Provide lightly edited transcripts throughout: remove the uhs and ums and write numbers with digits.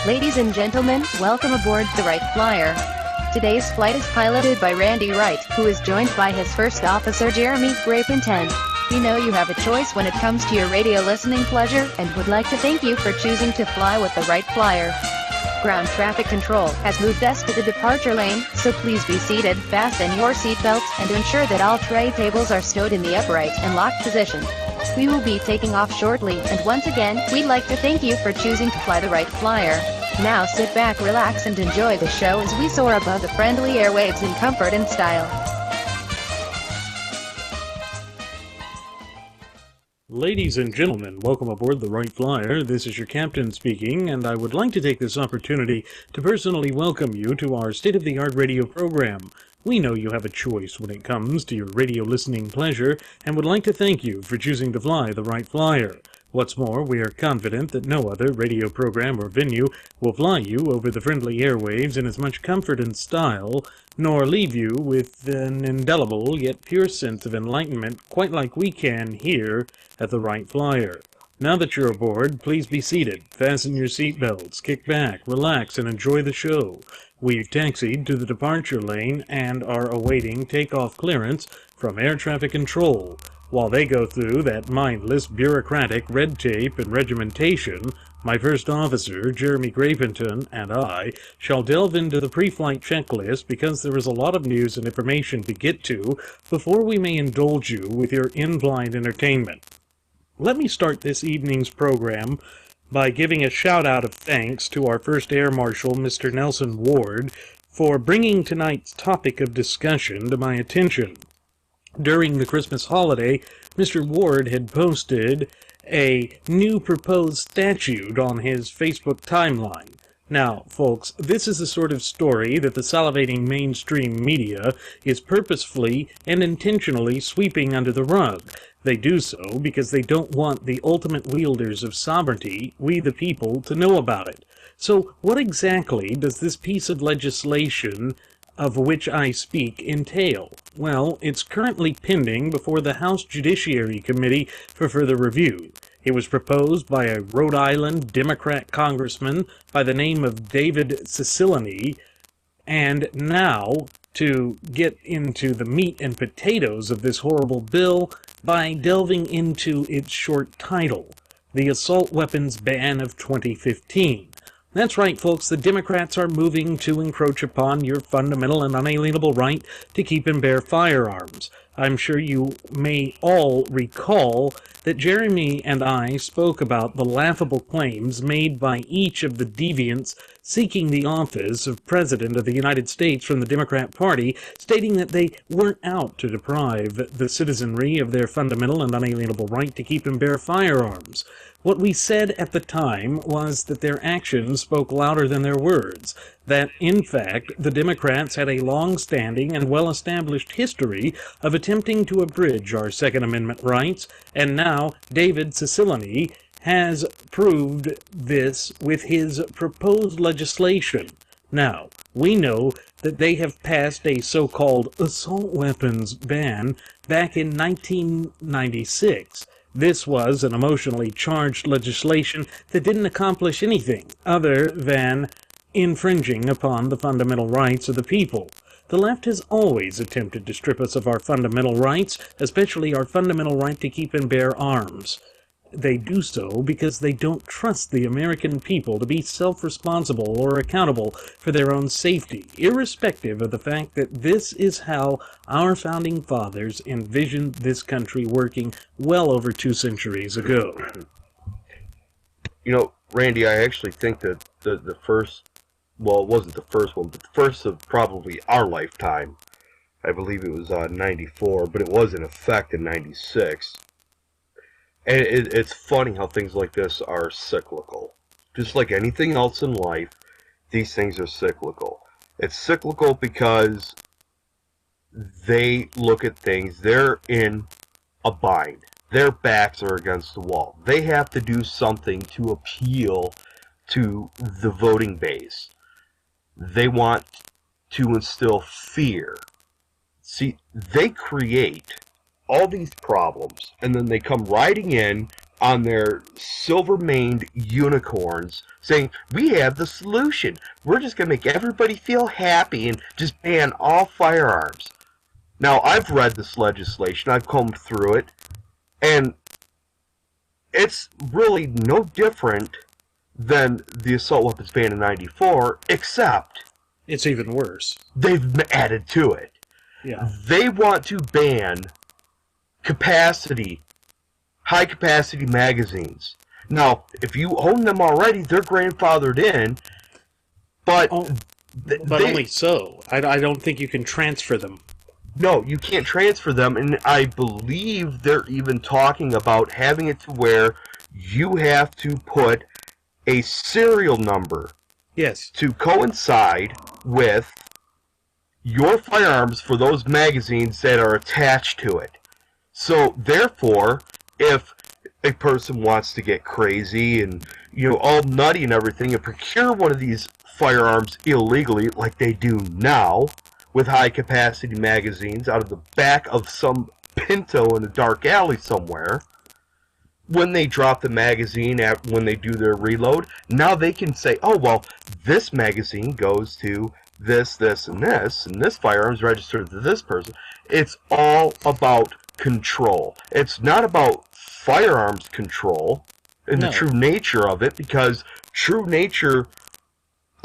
Ladies and gentlemen, welcome aboard the Wright Flyer. Today's flight is piloted by Randy Wright, who is joined by his first officer Jeremy Grapenton. We know you have a choice when it comes to your radio listening pleasure, and would like to thank you for choosing to fly with the Wright Flyer. Ground traffic control has moved us to the departure lane, so please be seated, fasten your seatbelts, and ensure that all tray tables are stowed in the upright and locked position. We will be taking off shortly, and once again, we'd like to thank you for choosing to fly the Wright Flyer. Now sit back, relax, and enjoy the show as we soar above the friendly airwaves in comfort and style. Ladies and gentlemen, welcome aboard the Wright Flyer. This is your captain speaking, and I would like to take this opportunity to personally welcome you to our state-of-the-art radio program. We know you have a choice when it comes to your radio listening pleasure, and would like to thank you for choosing to fly the Wright Flyer. What's more, we are confident that no other radio program or venue will fly you over the friendly airwaves in as much comfort and style, nor leave you with an indelible yet pure sense of enlightenment quite like we can here at the Wright Flyer. Now that you're aboard, please be seated, fasten your seatbelts, kick back, relax, and enjoy the show. We've taxied to the departure lane and are awaiting takeoff clearance from air traffic control. While they go through that mindless, bureaucratic red tape and regimentation, my first officer, Jeremy Grapenton, and I shall delve into the pre-flight checklist because there is a lot of news and information to get to before we may indulge you with your in-flight entertainment. Let me start this evening's program by giving a shout-out of thanks to our first Air Marshal, Mr. Nelson Ward, for bringing tonight's topic of discussion to my attention. During the Christmas holiday, Mr. Ward had posted a new proposed statute on his Facebook timeline. Now, folks, this is the sort of story that the salivating mainstream media is purposefully and intentionally sweeping under the rug. They do so because they don't want the ultimate wielders of sovereignty, we the people, to know about it. So, what exactly does this piece of legislation of which I speak entail? Well, it's currently pending before the House Judiciary Committee for further review. It was proposed by a Rhode Island Democrat congressman by the name of David Cicilline, and now, to get into the meat and potatoes of this horrible bill by delving into its short title, the Assault Weapons Ban of 2015. That's right, folks, the Democrats are moving to encroach upon your fundamental and unalienable right to keep and bear firearms. I'm sure you may all recall that Jeremy and I spoke about the laughable claims made by each of the deviants seeking the office of President of the United States from the Democrat Party, stating that they weren't out to deprive the citizenry of their fundamental and unalienable right to keep and bear firearms. What we said at the time was that their actions spoke louder than their words, that, in fact, the Democrats had a long-standing and well-established history of attempting to abridge our Second Amendment rights, and now David Cicilline has proved this with his proposed legislation. Now, we know that they have passed a so-called assault weapons ban back in 1996. This was an emotionally charged legislation that didn't accomplish anything other than infringing upon the fundamental rights of the people. The left has always attempted to strip us of our fundamental rights, especially our fundamental right to keep and bear arms. They do so because they don't trust the American people to be self-responsible or accountable for their own safety, irrespective of the fact that this is how our founding fathers envisioned this country working well over 2 centuries ago. You know, Randy, I actually think that the first, well, it wasn't the first one, but the first of probably our lifetime, I believe it was 94, but it was in effect in 96. And it's funny how things like this are cyclical. Just like anything else in life, these things are cyclical. It's cyclical because they look at things, they're in a bind. Their backs are against the wall. They have to do something to appeal to the voting base. They want to instill fear. See, they create all these problems, and then they come riding in on their silver-maned unicorns saying, we have the solution. We're just going to make everybody feel happy and just ban all firearms. Now, I've read this legislation. I've combed through it. And it's really no different than the assault weapons ban in 94, except It's even worse. they've added to it. Yeah. They want to ban high-capacity magazines. Now, if you own them already, they're grandfathered in, but... But only so. I don't think you can transfer them. No, you can't transfer them, and I believe they're even talking about having it to where you have to put a serial number Yes. to coincide with your firearms for those magazines that are attached to it. So, therefore, if a person wants to get crazy and, all nutty and everything and procure one of these firearms illegally, like they do now, with high-capacity magazines out of the back of some Pinto in a dark alley somewhere, when they drop the magazine when they do their reload, now they can say, oh, well, this magazine goes to this, and this firearm's registered to this person. It's all about control. It's not about firearms control in the true nature of it, because true nature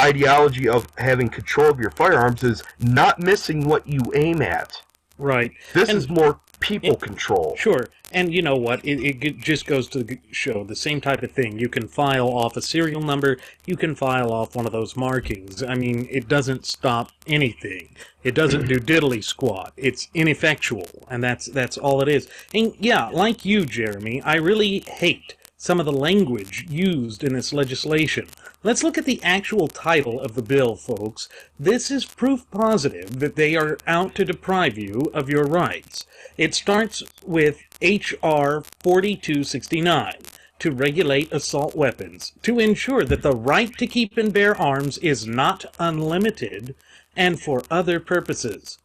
ideology of having control of your firearms is not missing what you aim at. Right. This is more people control. Sure. And you know what? It just goes to show the same type of thing. You can file off a serial number. You can file off one of those markings. I mean, it doesn't stop anything. It doesn't do diddly squat. It's ineffectual, and that's all it is. And yeah, like you, Jeremy, I really hate some of the language used in this legislation. Let's look at the actual title of the bill, folks. This is proof positive that they are out to deprive you of your rights. It starts with H.R. 4269, to regulate assault weapons, to ensure that the right to keep and bear arms is not unlimited, and for other purposes.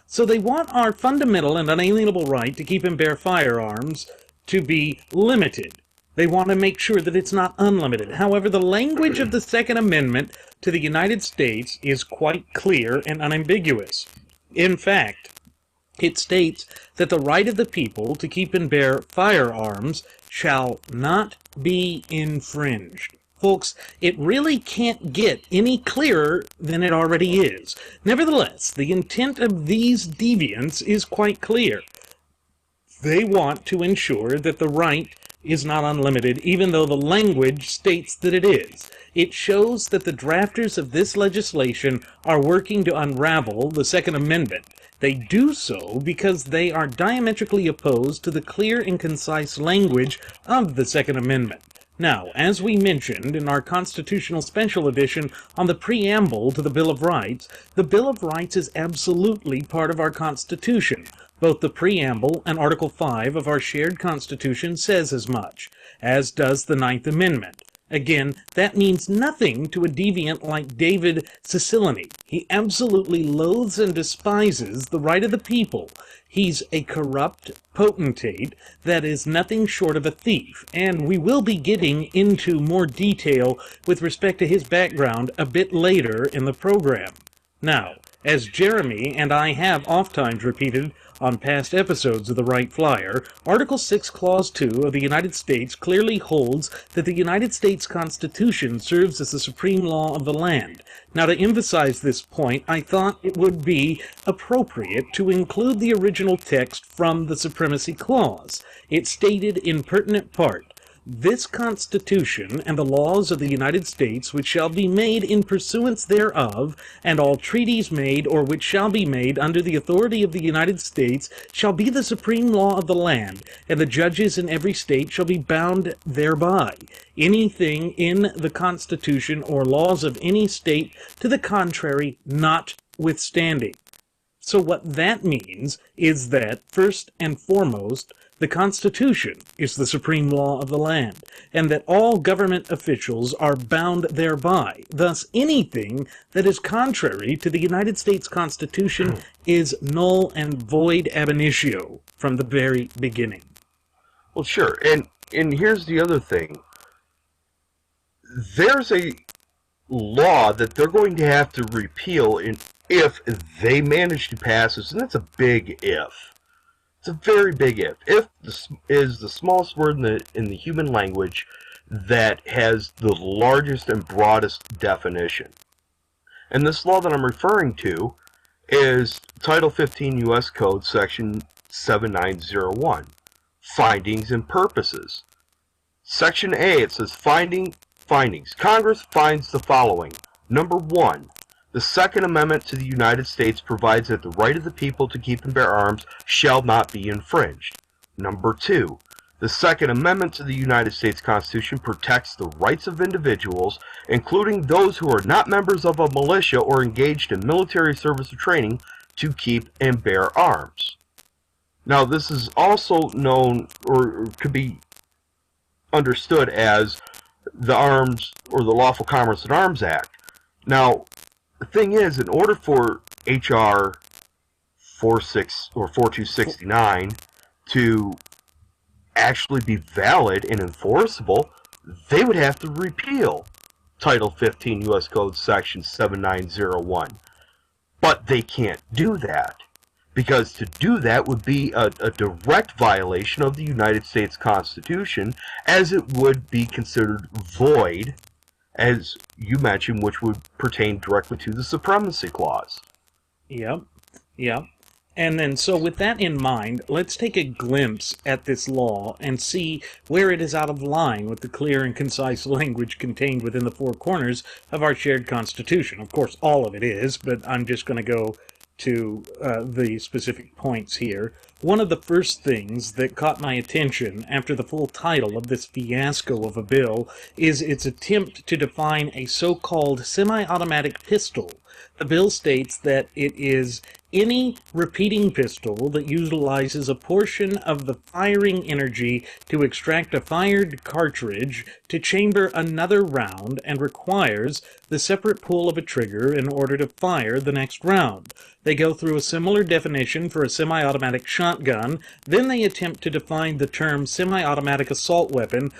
So they want our fundamental and unalienable right to keep and bear firearms to be limited. They want to make sure that it's not unlimited. However, the language of the Second Amendment to the United States is quite clear and unambiguous. In fact, it states that the right of the people to keep and bear firearms shall not be infringed. Folks, it really can't get any clearer than it already is. Nevertheless, the intent of these deviants is quite clear. They want to ensure that the right is not unlimited, even though the language states that it is. It shows that the drafters of this legislation are working to unravel the Second Amendment. They do so because they are diametrically opposed to the clear and concise language of the Second Amendment. Now, as we mentioned in our Constitutional Special Edition on the preamble to the Bill of Rights, the Bill of Rights is absolutely part of our Constitution. Both the preamble and Article 5 of our shared Constitution says as much, as does the Ninth Amendment. Again, that means nothing to a deviant like David Cicilline. He absolutely loathes and despises the right of the people. He's a corrupt potentate that is nothing short of a thief, and we will be getting into more detail with respect to his background a bit later in the program. Now, as Jeremy and I have oftentimes repeated on past episodes of the Wright Flyer, Article 6, Clause 2 of the United States clearly holds that the United States Constitution serves as the supreme law of the land. Now, to emphasize this point, I thought it would be appropriate to include the original text from the Supremacy Clause. It stated in pertinent part, "This Constitution and the laws of the United States which shall be made in pursuance thereof, and all treaties made or which shall be made under the authority of the United States, shall be the supreme law of the land, and the judges in every state shall be bound thereby. Anything in the Constitution or laws of any state to the contrary notwithstanding." So what that means is that, first and foremost, the Constitution is the supreme law of the land, and that all government officials are bound thereby. Thus, anything that is contrary to the United States Constitution is null and void ab initio from the very beginning. Well, sure, and and here's the other thing. There's a law that they're going to have to repeal if they manage to pass this, and that's a big if. It's a very big if. If is the smallest word in the human language that has the largest and broadest definition. And this law that I'm referring to is Title 15 U.S. Code, Section 7901, Findings and Purposes. Section A, it says findings. Congress finds the following. Number 1, the Second Amendment to the United States provides that the right of the people to keep and bear arms shall not be infringed. Number 2, the Second Amendment to the United States Constitution protects the rights of individuals, including those who are not members of a militia or engaged in military service or training, to keep and bear arms. Now, this is also known, or could be understood as the Arms, or the Lawful Commerce in Arms Act. Now, the thing is, in order for H.R. 4269 to actually be valid and enforceable, they would have to repeal Title 15 U.S. Code Section 7901. But they can't do that, because to do that would be a direct violation of the United States Constitution, as it would be considered void, as you mentioned, which would pertain directly to the Supremacy Clause. Yep. And then, so with that in mind, let's take a glimpse at this law and see where it is out of line with the clear and concise language contained within the four corners of our shared Constitution. Of course, all of it is, but I'm just going to go to the specific points here. One of the first things that caught my attention after the full title of this fiasco of a bill is its attempt to define a so-called semi-automatic pistol. The bill states that it is any repeating pistol that utilizes a portion of the firing energy to extract a fired cartridge to chamber another round and requires the separate pull of a trigger in order to fire the next round. They go through a similar definition for a semi-automatic shotgun, then they attempt to define the term semi-automatic assault weapon,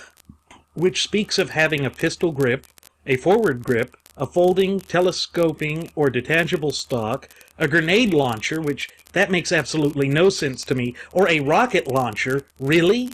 which speaks of having a pistol grip, a forward grip, a folding, telescoping, or detachable stock, a grenade launcher, which that makes absolutely no sense to me, or a rocket launcher, really?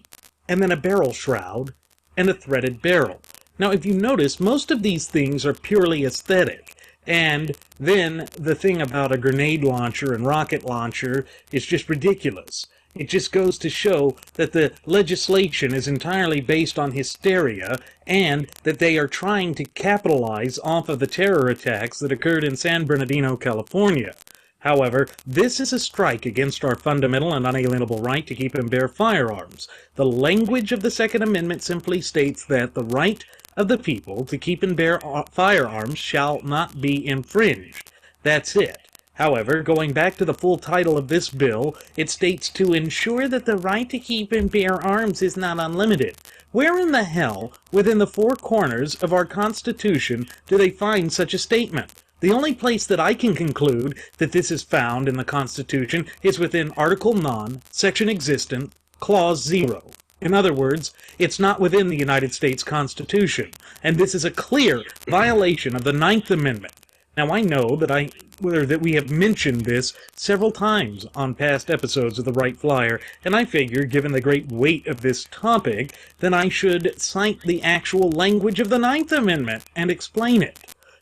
And then a barrel shroud, and a threaded barrel. Now, if you notice, most of these things are purely aesthetic, and then the thing about a grenade launcher and rocket launcher is just ridiculous. It just goes to show that the legislation is entirely based on hysteria and that they are trying to capitalize off of the terror attacks that occurred in San Bernardino, California. However, this is a strike against our fundamental and unalienable right to keep and bear firearms. The language of the Second Amendment simply states that the right of the people to keep and bear firearms shall not be infringed. That's it. However, going back to the full title of this bill, it states to ensure that the right to keep and bear arms is not unlimited. Where in the hell, within the four corners of our Constitution, do they find such a statement? The only place that I can conclude that this is found in the Constitution is within Article 9, Section Existent, Clause 0. In other words, it's not within the United States Constitution, and this is a clear violation of the Ninth Amendment. Now, I know that we have mentioned this several times on past episodes of the Wright Flyer, and I figure, given the great weight of this topic, then I should cite the actual language of the Ninth Amendment and explain it.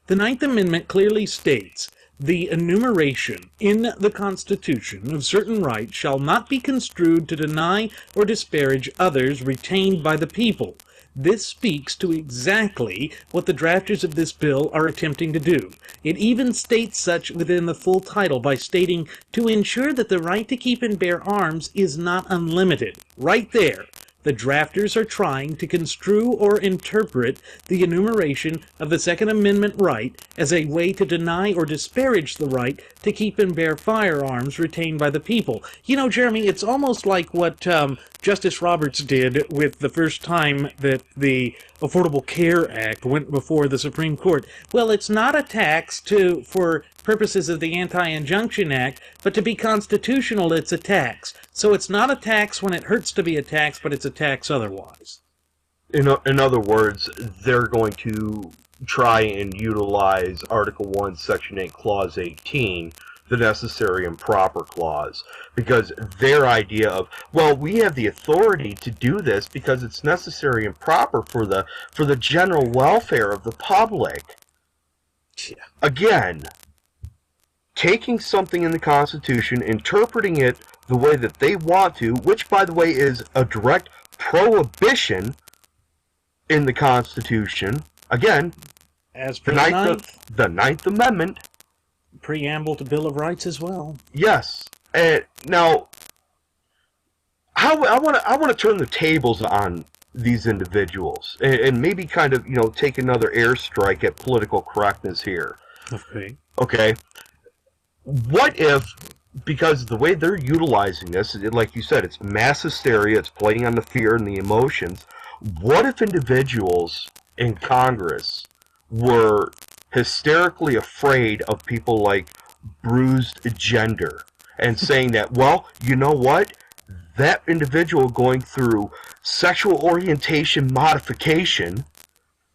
The Ninth Amendment clearly states, the enumeration in the Constitution of certain rights shall not be construed to deny or disparage others retained by the people. This speaks to exactly what the drafters of this bill are attempting to do. It even states such within the full title by stating, to ensure that the right to keep and bear arms is not unlimited. Right there. The drafters are trying to construe or interpret the enumeration of the Second Amendment right as a way to deny or disparage the right to keep and bear firearms retained by the people. You know, Jeremy, it's almost like what Justice Roberts did with the first time that the Affordable Care Act went before the Supreme Court. Well, it's not a tax for purposes of the Anti-Injunction Act, but to be constitutional, it's a tax. So it's not a tax when it hurts to be a tax, but it's a tax otherwise. In other words, they're going to try and utilize Article 1, Section 8, Clause 18, the necessary and proper clause, because their idea of, well, we have the authority to do this because it's necessary and proper for the general welfare of the public. Yeah. Again, taking something in the Constitution, interpreting it the way that they want to, which, by the way, is a direct prohibition in the Constitution. Again, as per the Ninth Amendment. Preamble to Bill of Rights as well. Yes. Now, I want to turn the tables on these individuals and maybe kind of, take another airstrike at political correctness here. Okay. What if, because the way they're utilizing this, like you said, it's mass hysteria, it's playing on the fear and the emotions. What if individuals in Congress were hysterically afraid of people like bruised gender and saying that, well, you know what? That individual going through sexual orientation modification,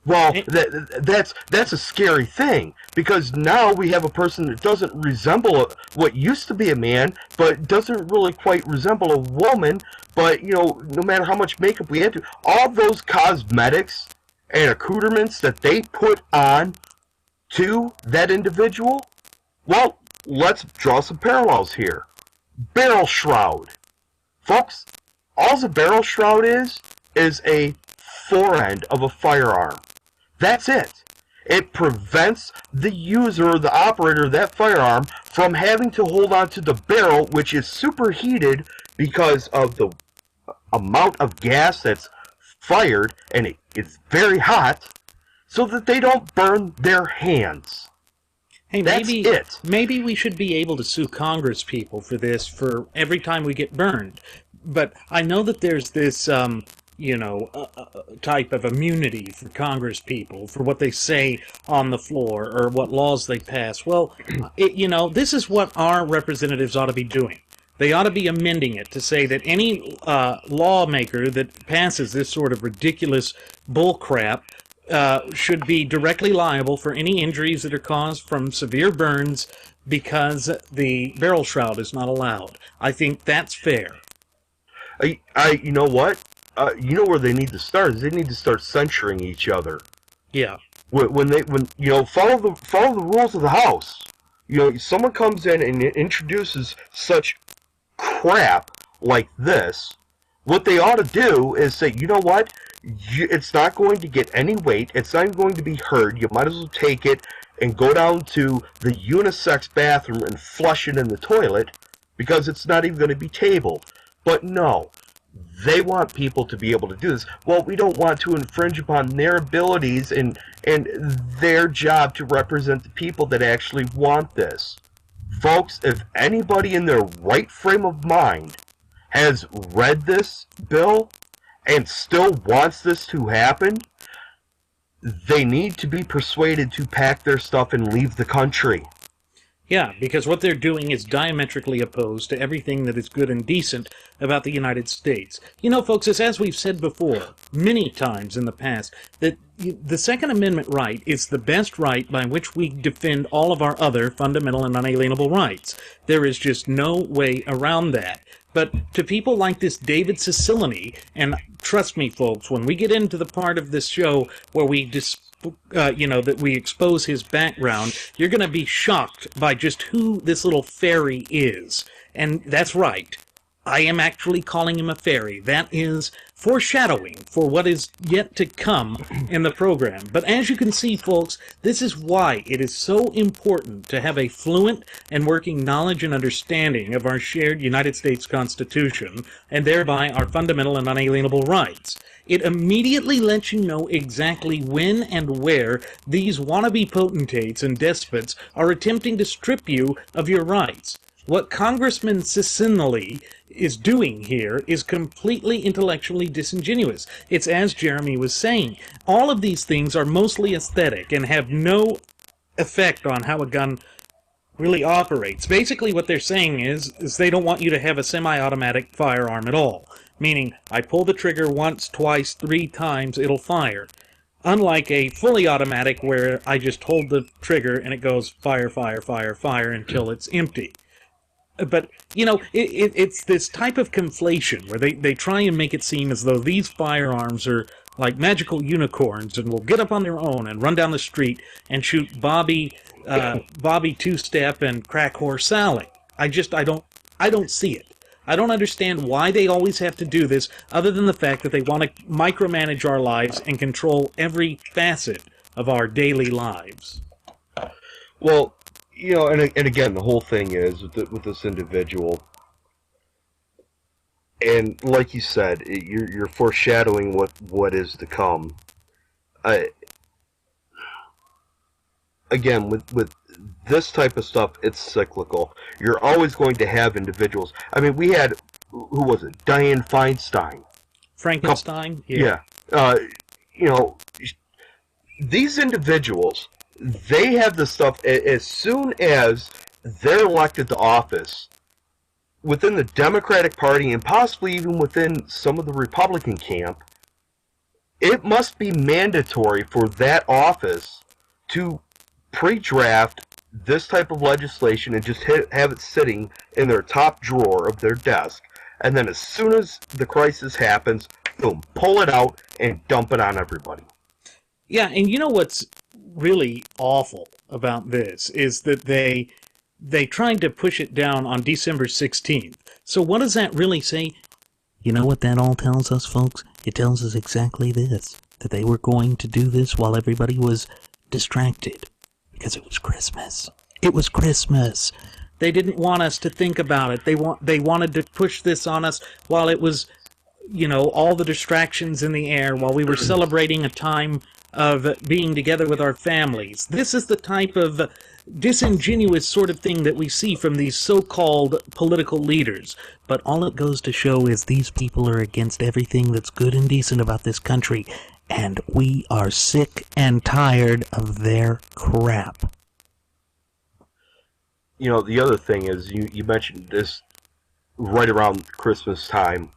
well, that's a scary thing, because now we have a person that doesn't resemble what used to be a man, but doesn't really quite resemble a woman, but, no matter how much makeup we add to, all those cosmetics and accoutrements that they put on to that individual, well, let's draw some parallels here. Barrel shroud. Folks, all the barrel shroud is a forend of a firearm. That's it. It prevents the user or the operator of that firearm from having to hold on to the barrel, which is superheated because of the amount of gas that's fired, and it's very hot, so that they don't burn their hands. Hey, that's it. Maybe we should be able to sue Congress people for this for every time we get burned. But I know that there's this, type of immunity for Congress people for what they say on the floor or what laws they pass. Well, this is what our representatives ought to be doing. They ought to be amending it to say that any lawmaker that passes this sort of ridiculous bullcrap should be directly liable for any injuries that are caused from severe burns because the barrel shroud is not allowed. I think that's fair. You know what? Where they need to start is they need to start censuring each other. Yeah. When follow the rules of the House. Someone comes in and introduces such crap like this. What they ought to do is say, you know what? It's not going to get any weight. It's not going to be heard. You might as well take it and go down to the unisex bathroom and flush it in the toilet because it's not even going to be tabled. But no, they want people to be able to do this. Well, we don't want to infringe upon their abilities and their job to represent the people that actually want this. Folks, if anybody in their right frame of mind has read this bill and still wants this to happen, they need to be persuaded to pack their stuff and leave the country. Yeah, because what they're doing is diametrically opposed to everything that is good and decent about the United States. Folks, as we've said before, many times in the past, that the Second Amendment right is the best right by which we defend all of our other fundamental and unalienable rights. There is just no way around that. But to people like this David Cicilline, and trust me, folks, when we get into the part of this show where we that we expose his background, you're going to be shocked by just who this little fairy is. And that's right. I am actually calling him a fairy. That is foreshadowing for what is yet to come in the program. But as you can see, folks, this is why it is so important to have a fluent and working knowledge and understanding of our shared United States Constitution, and thereby our fundamental and unalienable rights. It immediately lets you know exactly when and where these wannabe potentates and despots are attempting to strip you of your rights. What Congressman Cicilline is doing here is completely intellectually disingenuous. It's as Jeremy was saying. All of these things are mostly aesthetic and have no effect on how a gun really operates. Basically what they're saying is they don't want you to have a semi-automatic firearm at all. meaning I pull the trigger once, twice, 3 times, it'll fire. Unlike a fully automatic where I just hold the trigger and it goes fire, fire, fire, fire until it's empty. But, it's this type of conflation where they try and make it seem as though these firearms are like magical unicorns and will get up on their own and run down the street and shoot Bobby Two-Step and Crack Whore Sally. I don't see it. I don't understand why they always have to do this, other than the fact that they want to micromanage our lives and control every facet of our daily lives. Well, and again, the whole thing is with this individual, and like you said, you're foreshadowing what is to come. Again, with this type of stuff, it's cyclical. You're always going to have individuals. I mean, we had, who was it? Dianne Feinstein. Frankenstein? Yeah. These individuals, they have the stuff as soon as they're elected to office, within the Democratic Party and possibly even within some of the Republican camp, it must be mandatory for that office to pre-draft this type of legislation and just have it sitting in their top drawer of their desk. And then as soon as the crisis happens, boom, pull it out and dump it on everybody. Yeah, and you know what's really awful about this is that they tried to push it down on December 16th. So what does that really say? You know what that all tells us, folks? It tells us exactly this, that they were going to do this while everybody was distracted. Because it was Christmas. It was Christmas. They didn't want us to think about it. They wanted to push this on us while it was, all the distractions in the air, while we were celebrating a time of being together with our families. This is the type of disingenuous sort of thing that we see from these so-called political leaders. But all it goes to show is these people are against everything that's good and decent about this country. And we are sick and tired of their crap. The other thing is, you mentioned this right around Christmas time.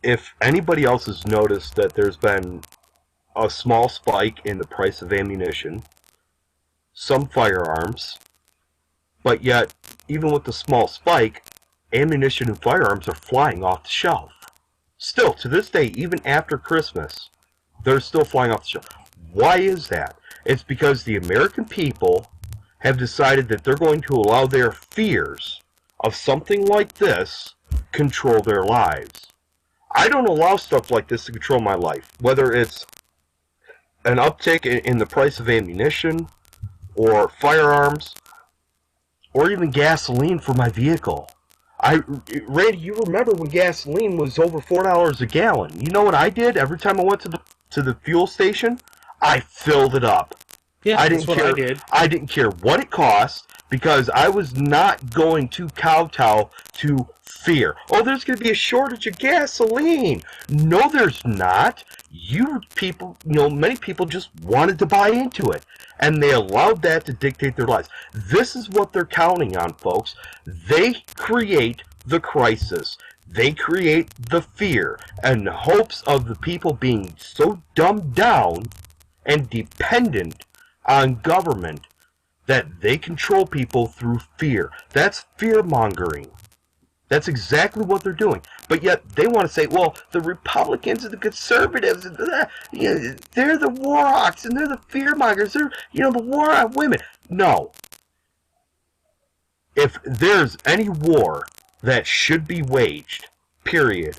If anybody else has noticed that there's been a small spike in the price of ammunition, some firearms, but yet, even with the small spike, ammunition and firearms are flying off the shelf. Still, to this day, even after Christmas, they're still flying off the shelf. Why is that? It's because the American people have decided that they're going to allow their fears of something like this control their lives. I don't allow stuff like this to control my life, whether it's an uptick in the price of ammunition, or firearms, or even gasoline for my vehicle. Randy, you remember when gasoline was over $4 a gallon? You know what I did every time I went to the fuel station? I filled it up. Yeah, that's what I did. I didn't care what it cost, because I was not going to kowtow to fear. Oh, there's going to be a shortage of gasoline. No, there's not. Many people just wanted to buy into it, and they allowed that to dictate their lives. This is what they're counting on, folks. They create the crisis. They create the fear in the hopes of the people being so dumbed down and dependent on government that they control people through fear. That's fear-mongering. That's exactly what they're doing. But yet they want to say, well, the Republicans and the conservatives, they're the war hawks and they're the fear-mongers. They're, the war on women. No. If there's any war that should be waged, period,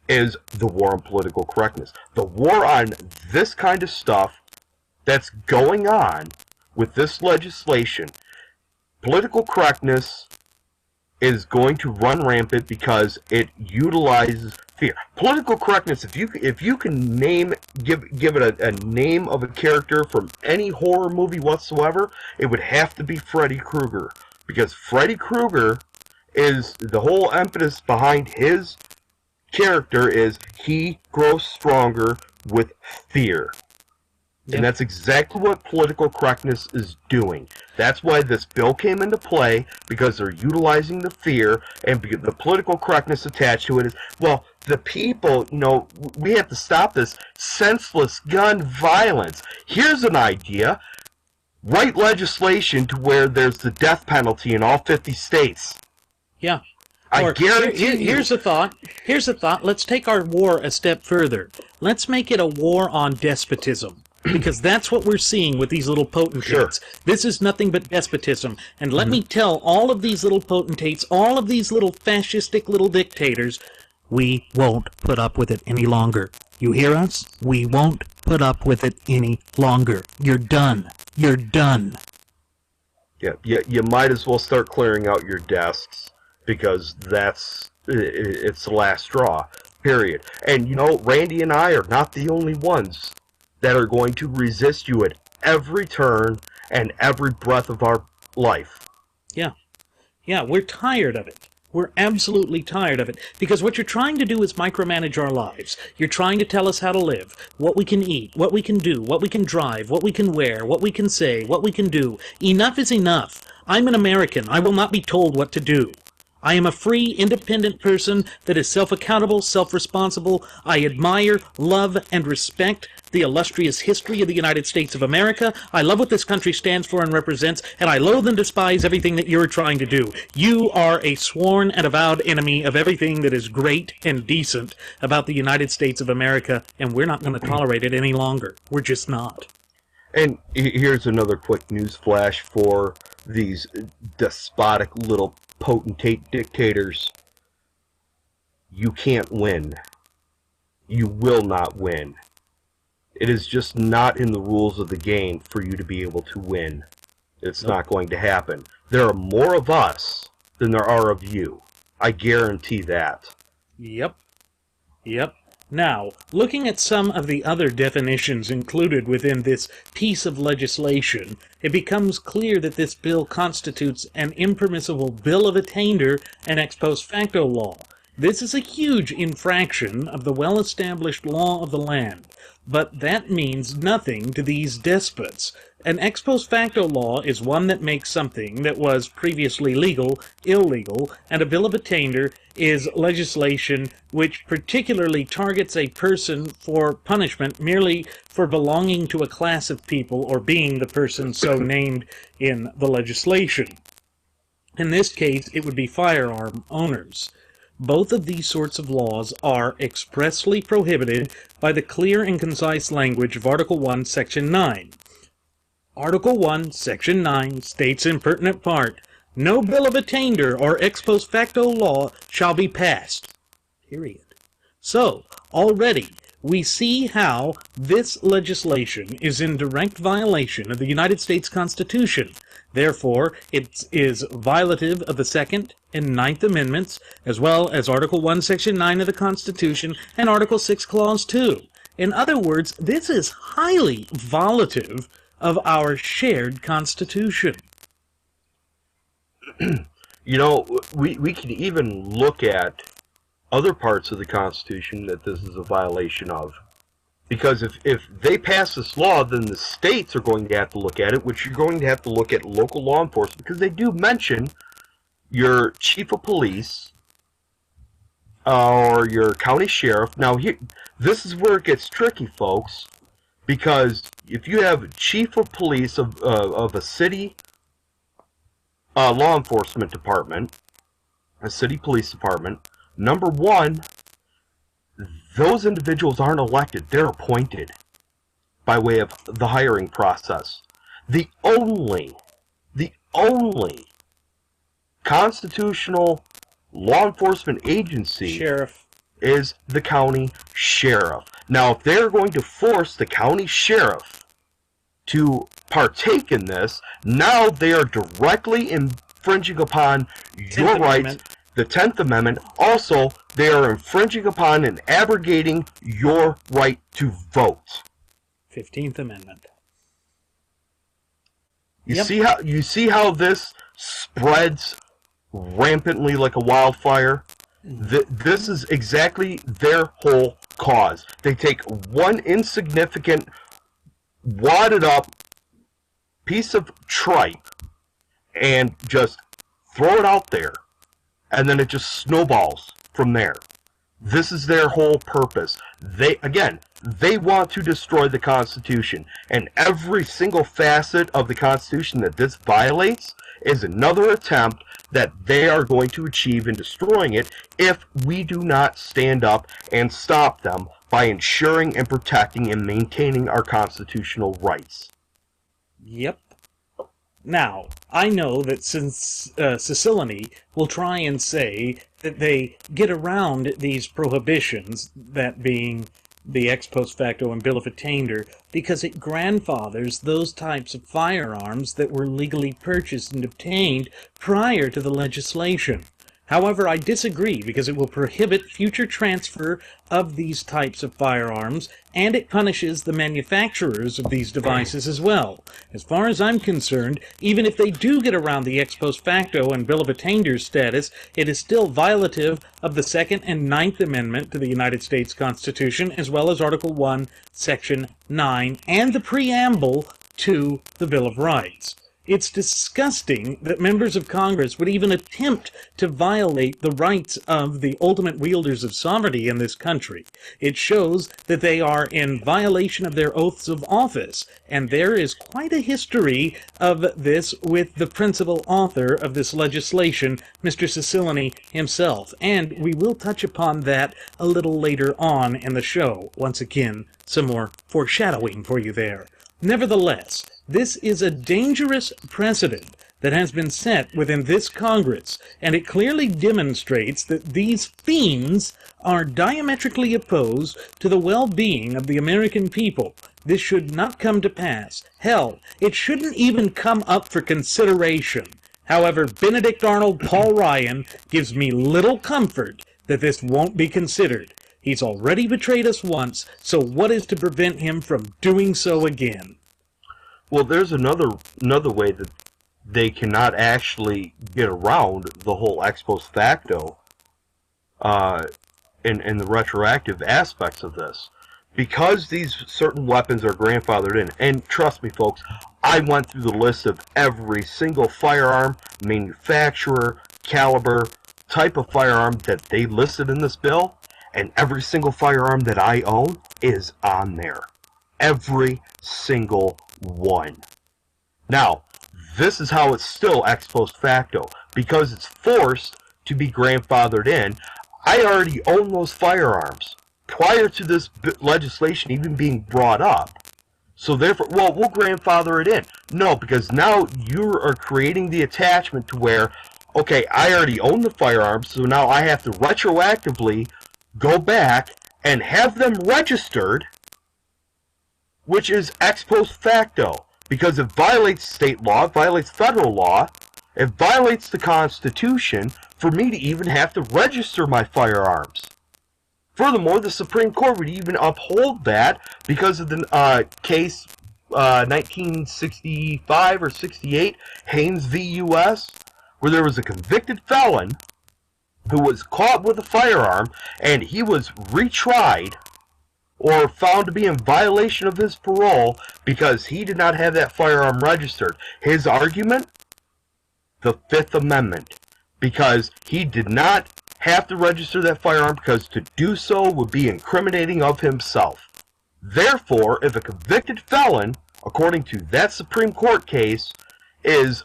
is the war on political correctness. The war on this kind of stuff that's going on with this legislation. Political correctness is going to run rampant because it utilizes fear. Political correctness, if you can give it a name of a character from any horror movie whatsoever, it would have to be Freddy Krueger. Because Freddy Krueger is, the whole impetus behind his character is he grows stronger with fear. And that's exactly what political correctness is doing. That's why this bill came into play, because they're utilizing the fear, and the political correctness attached to it is, well, the people, we have to stop this senseless gun violence. Here's an idea. Write legislation to where there's the death penalty in all 50 states. Yeah. I guarantee you. Here's a thought. Let's take our war a step further. Let's make it a war on despotism. Because that's what we're seeing with these little potentates. Sure. This is nothing but despotism. And let me tell all of these little potentates, all of these little fascistic little dictators, we won't put up with it any longer. You hear us? We won't put up with it any longer. You're done. You're done. Yeah, you might as well start clearing out your desks, because it's the last straw, period. And, Randy and I are not the only ones that are going to resist you at every turn and every breath of our life. Yeah, we're tired of it. We're absolutely tired of it. Because what you're trying to do is micromanage our lives. You're trying to tell us how to live, what we can eat, what we can do, what we can drive, what we can wear, what we can say, what we can do. Enough is enough. I'm an American. I will not be told what to do. I am a free, independent person that is self-accountable, self-responsible. I admire, love, and respect the illustrious history of the United States of America. I love what this country stands for and represents, and I loathe and despise everything that you're trying to do. You are a sworn and avowed enemy of everything that is great and decent about the United States of America, and we're not going to tolerate it any longer. We're just not. And here's another quick news flash for these despotic little potentate dictators. You can't win. You will not win. It is just not in the rules of the game for you to be able to win. It's not going to happen. There are more of us than there are of you. I guarantee that. Yep. Now, looking at some of the other definitions included within this piece of legislation, it becomes clear that this bill constitutes an impermissible bill of attainder and ex post facto law. This is a huge infraction of the well-established law of the land, but that means nothing to these despots. An ex post facto law is one that makes something that was previously legal illegal, and a bill of attainder is legislation which particularly targets a person for punishment merely for belonging to a class of people or being the person so named in the legislation. In this case, it would be firearm owners. Both of these sorts of laws are expressly prohibited by the clear and concise language of Article 1, Section 9. Article 1, Section 9 states in pertinent part, no bill of attainder or ex post facto law shall be passed. Period. So, already, we see how this legislation is in direct violation of the United States Constitution. Therefore, it is violative of the Second and Ninth Amendments, as well as Article 1, Section 9 of the Constitution, and Article 6, Clause 2. In other words, this is highly violative of our shared Constitution. We can even look at other parts of the Constitution that this is a violation of. Because if they pass this law, then the states are going to have to look at it, which you're going to have to look at local law enforcement, because they do mention your chief of police or your county sheriff. Now, this is where it gets tricky, folks, because if you have a chief of police of a city law enforcement department, a city police department, number one, those individuals aren't elected. They're appointed by way of the hiring process. The only constitutional law enforcement agency Sheriff is the county sheriff. Now, if they're going to force the county sheriff to partake in this, now they are directly infringing upon your rights. The 10th Amendment. Also, they are infringing upon and abrogating your right to vote. 15th Amendment. You see how this spreads rampantly like a wildfire? This is exactly their whole cause. They take one insignificant wadded up piece of tripe and just throw it out there, and then it just snowballs from there. This is their whole purpose. They want to destroy the Constitution, and every single facet of the Constitution that this violates is another attempt that they are going to achieve in destroying it if we do not stand up and stop them by ensuring and protecting and maintaining our constitutional rights. Yep. Now, I know that since Cicilline will try and say that they get around these prohibitions, that being the ex post facto and Bill of Attainder, because it grandfathers those types of firearms that were legally purchased and obtained prior to the legislation. However, I disagree, because it will prohibit future transfer of these types of firearms, and it punishes the manufacturers of these devices as well. As far as I'm concerned, even if they do get around the ex post facto and Bill of Attainder status, it is still violative of the Second and Ninth Amendment to the United States Constitution, as well as Article 1, Section 9, and the preamble to the Bill of Rights. It's disgusting that members of Congress would even attempt to violate the rights of the ultimate wielders of sovereignty in this country. It shows that they are in violation of their oaths of office, and there is quite a history of this with the principal author of this legislation, Mr. Cicilline himself, and we will touch upon that a little later on in the show. Once again, some more foreshadowing for you there. Nevertheless, this is a dangerous precedent that has been set within this Congress, and it clearly demonstrates that these fiends are diametrically opposed to the well-being of the American people. This should not come to pass. Hell, it shouldn't even come up for consideration. However, Benedict Arnold Paul Ryan gives me little comfort that this won't be considered. He's already betrayed us once, so what is to prevent him from doing so again? Well, there's another way that they cannot actually get around the whole ex post facto and the retroactive aspects of this. Because these certain weapons are grandfathered in, and trust me folks, I went through the list of every single firearm, manufacturer, caliber, type of firearm that they listed in this bill, and every single firearm that I own is on there. Every single one. Now, this is how it's still ex post facto, because it's forced to be grandfathered in. I already own those firearms prior to this legislation even being brought up. So therefore, well, we'll grandfather it in. No, because now you are creating the attachment to where, okay, I already own the firearms, so now I have to retroactively go back and have them registered, which is ex post facto, because it violates state law, it violates federal law, it violates the Constitution for me to even have to register my firearms. Furthermore, the Supreme Court would even uphold that because of the case 1965 or 68, Haynes v. U.S., where there was a convicted felon who was caught with a firearm, and he was retried or found to be in violation of his parole because he did not have that firearm registered. His argument? The Fifth Amendment. Because he did not have to register that firearm, because to do so would be incriminating of himself. Therefore, if a convicted felon, according to that Supreme Court case, is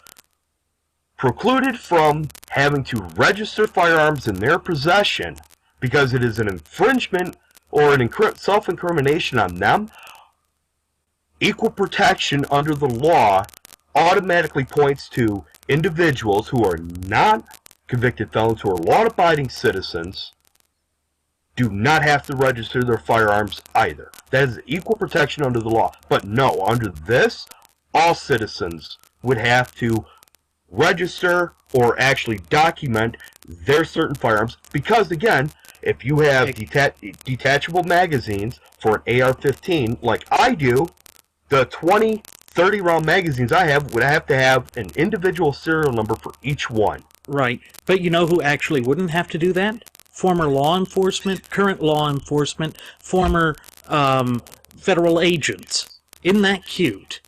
precluded from having to register firearms in their possession because it is an infringement or an self-incrimination on them, equal protection under the law automatically points to individuals who are not convicted felons, who are law-abiding citizens, do not have to register their firearms either. That is equal protection under the law. But no, under this, all citizens would have to register or actually document their certain firearms, because again, if you have detachable magazines for an AR-15 like I do, the 20, 30 round magazines I have would have to have an individual serial number for each one. Right, but you know who actually wouldn't have to do that? Former law enforcement, current law enforcement, former federal agents. Isn't that cute?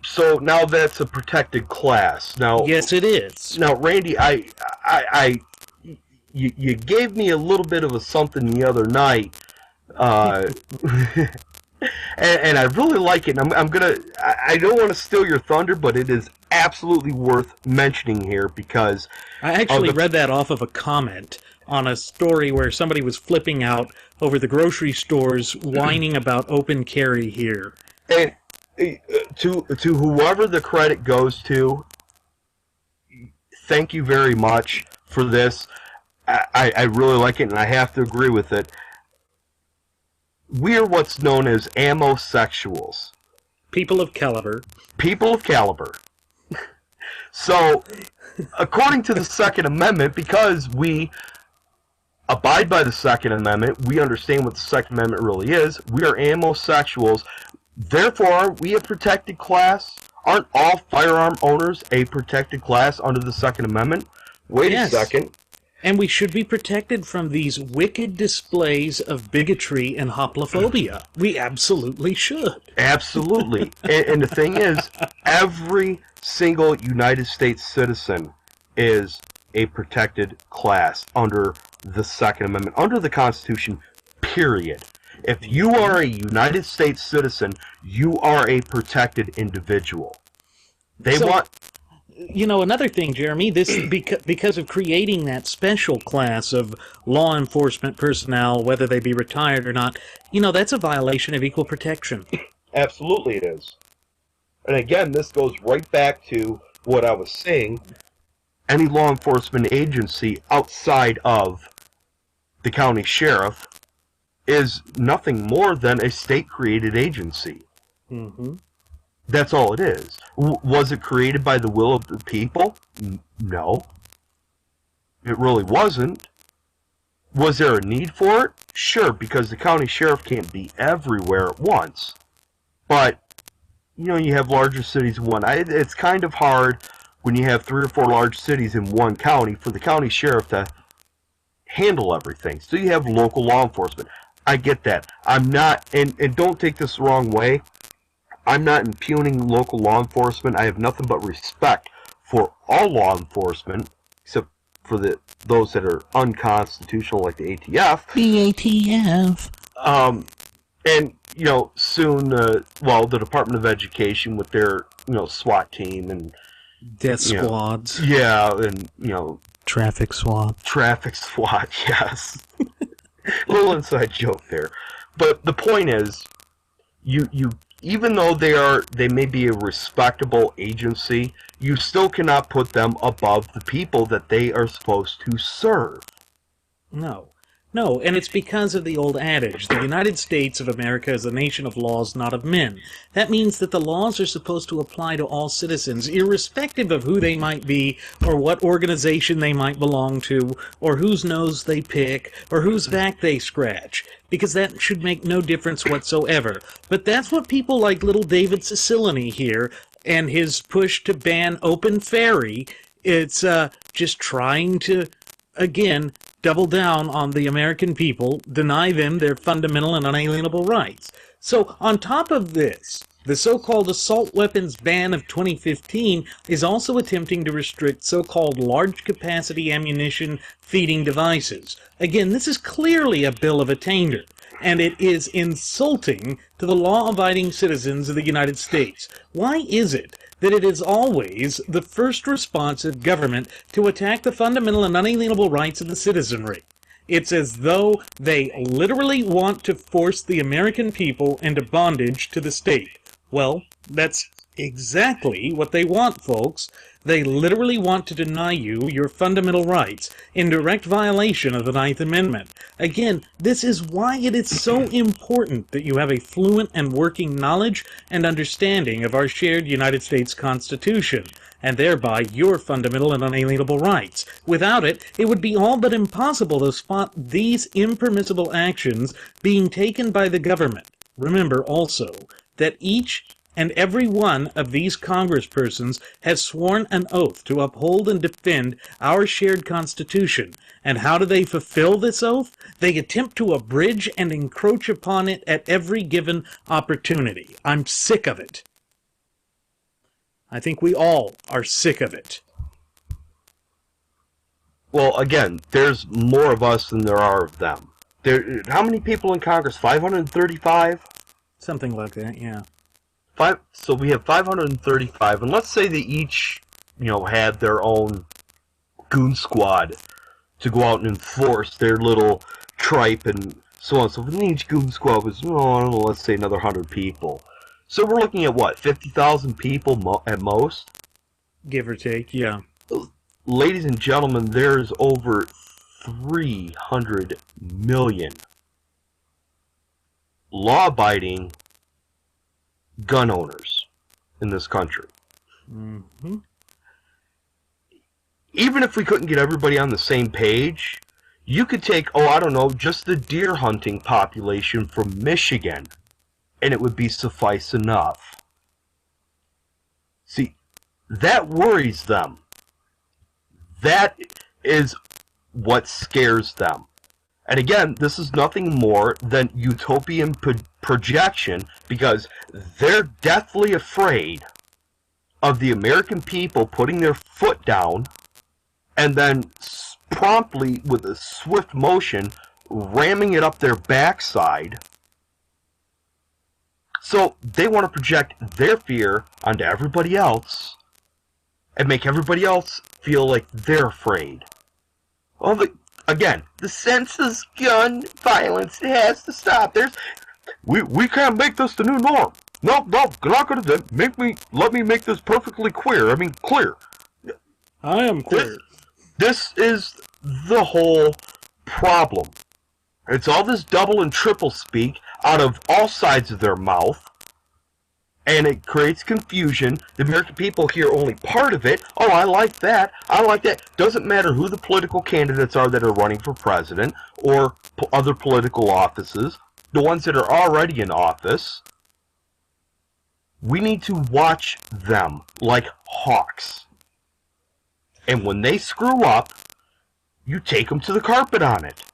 So now that's a protected class. Now, Yes, it is. Now, Randy, you gave me a little bit of a something the other night, and I really like it. And I don't want to steal your thunder, but it is absolutely worth mentioning here because I actually read that off of a comment on a story where somebody was flipping out over the grocery stores whining about open carry here. And to whoever the credit goes to, thank you very much for this. I really like it, and I have to agree with it. We are what's known as ammo-sexuals. People of caliber. People of caliber. So, according to the Second Amendment, because we abide by the Second Amendment, we understand what the Second Amendment really is, we are ammo-sexuals. Therefore, are we a protected class? Aren't all firearm owners a protected class under the Second Amendment? Wait a second. And we should be protected from these wicked displays of bigotry and homophobia. We absolutely should. Absolutely. And the thing is, every single United States citizen is a protected class under the Second Amendment, under the Constitution, period. If you are a United States citizen, you are a protected individual. You know, another thing, Jeremy, this because of creating that special class of law enforcement personnel, whether they be retired or not, you know, that's a violation of equal protection. Absolutely it is. And again, this goes right back to what I was saying. Any law enforcement agency outside of the county sheriff is nothing more than a state-created agency. Mm-hmm. That's all it is. Was it created by the will of the people? No. It really wasn't. Was there a need for it? Sure, because the county sheriff can't be everywhere at once. But, you know, you have larger cities in one. It's kind of hard when you have 3 or 4 large cities in one county for the county sheriff to handle everything. So you have local law enforcement. I get that. I'm not, and don't take this the wrong way, I'm not impugning local law enforcement. I have nothing but respect for all law enforcement, except for those that are unconstitutional, like the ATF. The ATF. And, you know, soon, the Department of Education with their, you know, SWAT team and death squads. Yeah, and, you know, traffic SWAT. Traffic SWAT, yes. A little inside joke there. But the point is, you even though they may be a respectable agency, you still cannot put them above the people that they are supposed to serve. No, and it's because of the old adage, the United States of America is a nation of laws, not of men. That means that the laws are supposed to apply to all citizens, irrespective of who they might be, or what organization they might belong to, or whose nose they pick, or whose back they scratch, because that should make no difference whatsoever. But that's what people like little David Cicilline here, and his push to ban open ferry, it's just trying to, again, double down on the American people, deny them their fundamental and unalienable rights. So, on top of this, the so-called assault weapons ban of 2015 is also attempting to restrict so-called large-capacity ammunition feeding devices. Again, this is clearly a bill of attainder, and it is insulting to the law-abiding citizens of the United States. Why is it that it is always the first response of government to attack the fundamental and unalienable rights of the citizenry? It's as though they literally want to force the American people into bondage to the state. Well, that's exactly what they want, folks. They literally want to deny you your fundamental rights in direct violation of the Ninth Amendment. Again, this is why it is so important that you have a fluent and working knowledge and understanding of our shared United States Constitution, and thereby your fundamental and unalienable rights. Without it, it would be all but impossible to spot these impermissible actions being taken by the government. Remember also that each And every one of these congresspersons has sworn an oath to uphold and defend our shared Constitution. And how do they fulfill this oath? They attempt to abridge and encroach upon it at every given opportunity. I'm sick of it. I think we all are sick of it. Well, again, there's more of us than there are of them. How many people in Congress? 535? Something like that, yeah. So we have 535, and let's say they each, had their own goon squad to go out and enforce their little tripe and so on. So each goon squad was, I don't know, let's say another 100 people. So we're looking at what, 50,000 people at most? Give or take, yeah. Ladies and gentlemen, there's over 300 million law-abiding gun owners in this country. Mm-hmm. Even if we couldn't get everybody on the same page, you could take, just the deer hunting population from Michigan, and it would be suffice enough. See, that worries them. That is what scares them. And again, this is nothing more than utopian projection, because they're deathly afraid of the American people putting their foot down and then promptly, with a swift motion, ramming it up their backside. So they want to project their fear onto everybody else and make everybody else feel like they're afraid. Well, again, the senseless gun violence has to stop. We can't make this the new norm. No, you're not going to let me make this perfectly clear. Clear. I am clear. This is the whole problem. It's all this double and triple speak out of all sides of their mouth, and it creates confusion. The American people hear only part of it. Oh, I like that. I like that. Doesn't matter who the political candidates are that are running for president or other political offices, the ones that are already in office. We need to watch them like hawks. And when they screw up, you take them to the carpet on it.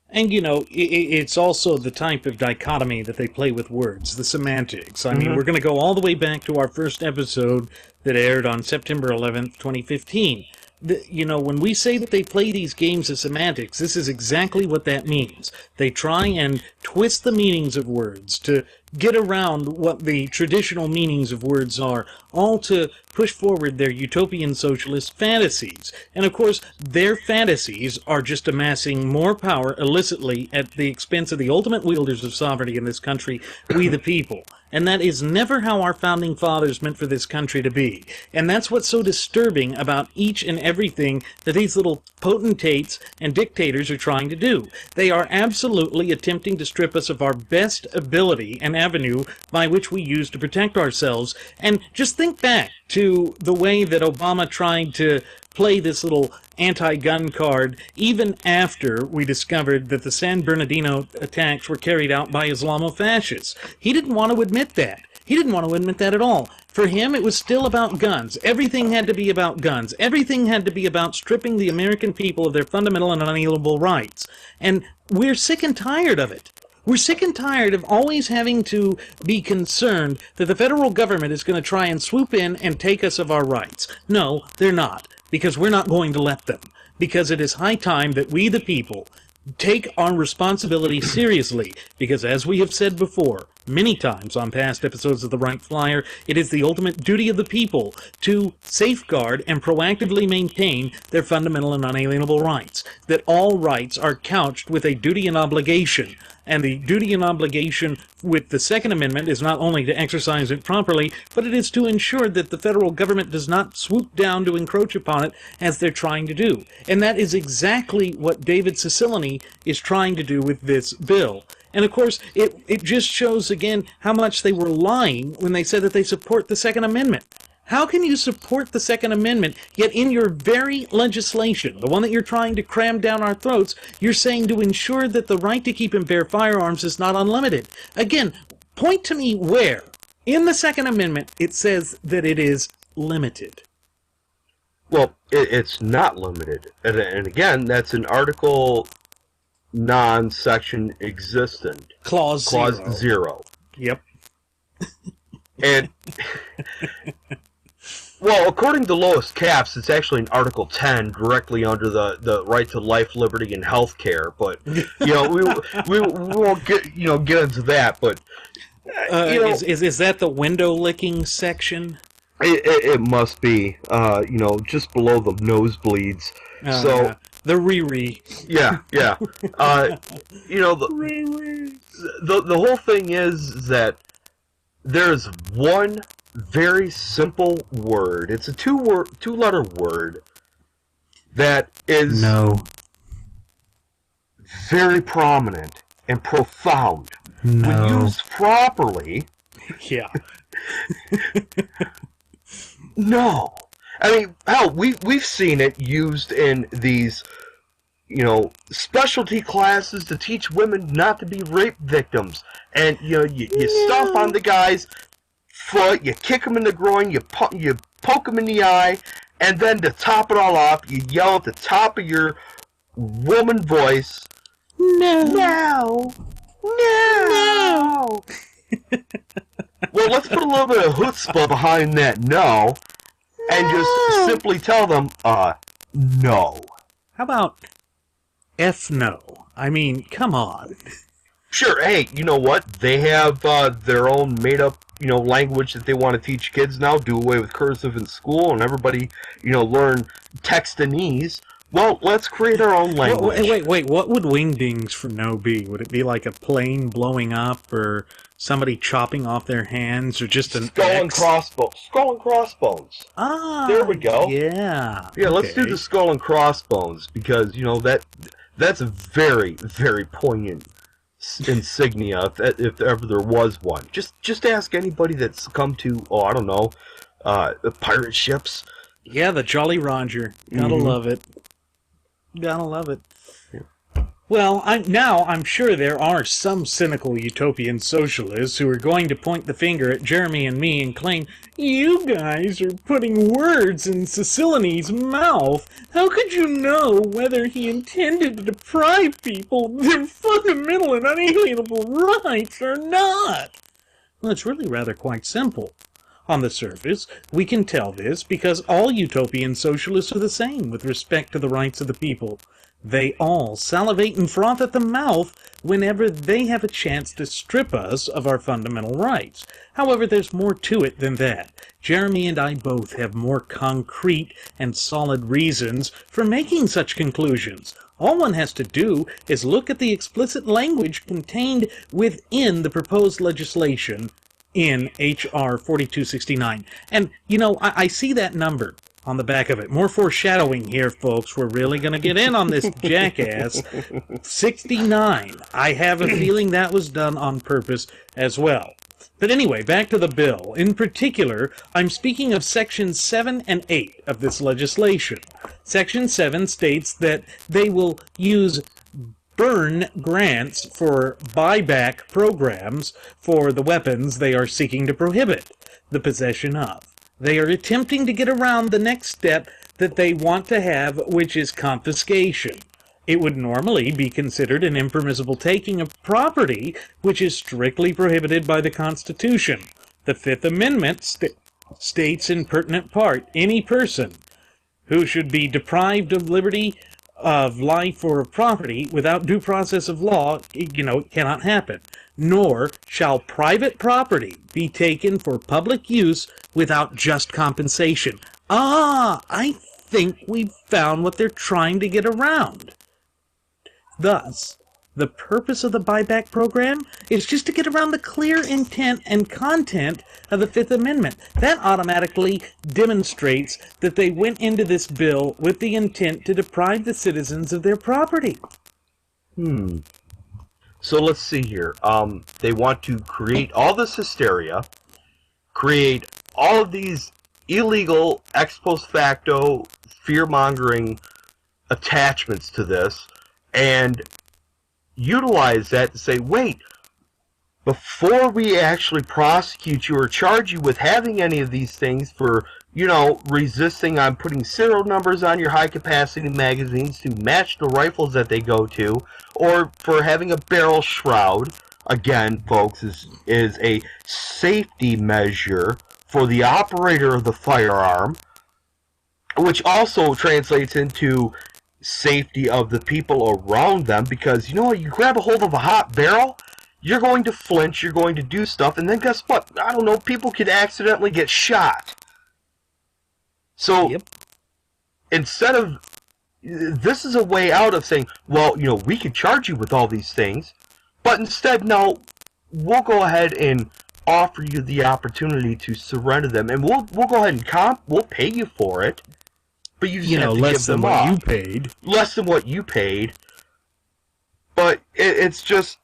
And, it's also the type of dichotomy that they play with words, the semantics. I mean, we're going to go all the way back to our first episode that aired on September 11th, 2015. When we say that they play these games of semantics, this is exactly what that means. They try and twist the meanings of words to get around what the traditional meanings of words are, all to push forward their utopian socialist fantasies. And of course, their fantasies are just amassing more power illicitly at the expense of the ultimate wielders of sovereignty in this country, we the people. And that is never how our founding fathers meant for this country to be. And that's what's so disturbing about each and everything that these little potentates and dictators are trying to do. They are absolutely attempting to strip us of our best ability and avenue by which we use to protect ourselves. And just think back to the way that Obama tried to play this little anti-gun card even after we discovered that the San Bernardino attacks were carried out by Islamofascists. He didn't want to admit that. He didn't want to admit that at all. For him, it was still about guns. Everything had to be about guns. Everything had to be about stripping the American people of their fundamental and unalienable rights. And we're sick and tired of it. We're sick and tired of always having to be concerned that the federal government is going to try and swoop in and take us of our rights. No, they're not, because we're not going to let them. Because it is high time that we, the people, take our responsibility seriously, because as we have said before, many times on past episodes of The Wright Flyer, it is the ultimate duty of the people to safeguard and proactively maintain their fundamental and unalienable rights. That all rights are couched with a duty and obligation. And the duty and obligation with the Second Amendment is not only to exercise it properly, but it is to ensure that the federal government does not swoop down to encroach upon it as they're trying to do. And that is exactly what David Cicilline is trying to do with this bill. And of course, it just shows again how much they were lying when they said that they support the Second Amendment. How can you support the Second Amendment, yet in your very legislation, the one that you're trying to cram down our throats, you're saying to ensure that the right to keep and bear firearms is not unlimited? Again, point to me where In the Second Amendment, it says that it is limited. Well, it's not limited. And again, that's an article non-section existent. Clause zero. Yep. And, well, according to Lois Capps, it's actually in Article 10, directly under the right to life, liberty, and health care. But, we won't get into that. But, is that the window licking section? It must be, just below the nosebleeds. So the Riri. Yeah. The whole thing is that there's one very simple word. It's a two-letter word that is very prominent and profound. When used properly. Yeah. No. I mean, hell, we've seen it used in these, specialty classes to teach women not to be rape victims. And, you stomp on the guy's foot, you kick him in the groin, you poke him in the eye, and then to top it all off, you yell at the top of your woman voice, No! Well, let's put a little bit of chutzpah behind that no, and just simply tell them, no. How about F no? I mean, come on. Sure, hey, you know what? They have their own made-up, language that they want to teach kids now, do away with cursive in school, and everybody, learn Textanese. Well, let's create our own language. Wait, what would wingdings for no be? Would it be like a plane blowing up, or somebody chopping off their hands, or just an Skull and crossbones. Ah, there we go. Yeah. Yeah, let's do the skull and crossbones, because, that's a very, very poignant insignia, if ever there was one. Just ask anybody that's come to, pirate ships. Yeah, the Jolly Roger. Gotta love it. Gotta love it. Yeah. Well, I'm sure there are some cynical utopian socialists who are going to point the finger at Jeremy and me and claim, you guys are putting words in Cicilline's mouth. How could you know whether he intended to deprive people of their fundamental and unalienable rights or not? Well, it's really rather quite simple. On the surface, we can tell this because all utopian socialists are the same with respect to the rights of the people. They all salivate and froth at the mouth whenever they have a chance to strip us of our fundamental rights. However, there's more to it than that. Jeremy and I both have more concrete and solid reasons for making such conclusions. All one has to do is look at the explicit language contained within the proposed legislation in H.R. 4269. And, I see that number on the back of it. More foreshadowing here, folks. We're really going to get in on this jackass. 69. I have a feeling that was done on purpose as well. But anyway, back to the bill. In particular, I'm speaking of Sections 7 and 8 of this legislation. Section 7 states that they will use burn grants for buyback programs for the weapons they are seeking to prohibit the possession of. They are attempting to get around the next step that they want to have, which is confiscation. It would normally be considered an impermissible taking of property, which is strictly prohibited by the Constitution. The Fifth Amendment states in pertinent part, any person who should be deprived of liberty, of life, or of property without due process of law, it cannot happen. Nor shall private property be taken for public use without just compensation. I think we've found what they're trying to get around. Thus, the purpose of the buyback program is just to get around the clear intent and content of the Fifth Amendment. That automatically demonstrates that they went into this bill with the intent to deprive the citizens of their property. So let's see here. They want to create all this hysteria, create all of these illegal ex post facto fear-mongering attachments to this, and utilize that to say, wait, before we actually prosecute you or charge you with having any of these things for, resisting on putting serial numbers on your high-capacity magazines to match the rifles that they go to, or for having a barrel shroud, again, folks, is a safety measure for the operator of the firearm, which also translates into safety of the people around them, because, you grab a hold of a hot barrel, you're going to flinch, you're going to do stuff, and then guess what? I don't know, people could accidentally get shot. So, Yep. Instead of, this is a way out of saying, well, we could charge you with all these things, but instead, no, we'll go ahead and offer you the opportunity to surrender them, and we'll go ahead and we'll pay you for it, but you just have to less give than them what up. you paid. Less than what you paid. But it's just,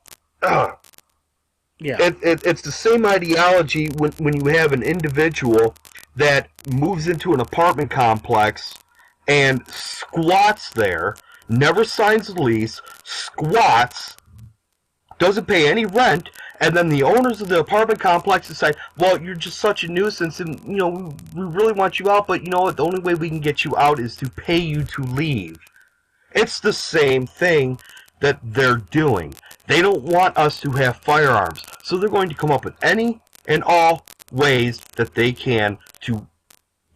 Yeah. It's the same ideology when you have an individual that moves into an apartment complex and squats there, never signs a lease, squats, doesn't pay any rent, and then the owners of the apartment complex decide, well, you're just such a nuisance, and, we really want you out, but, the only way we can get you out is to pay you to leave. It's the same thing that they're doing. They don't want us to have firearms, so they're going to come up with any and all ways that they can to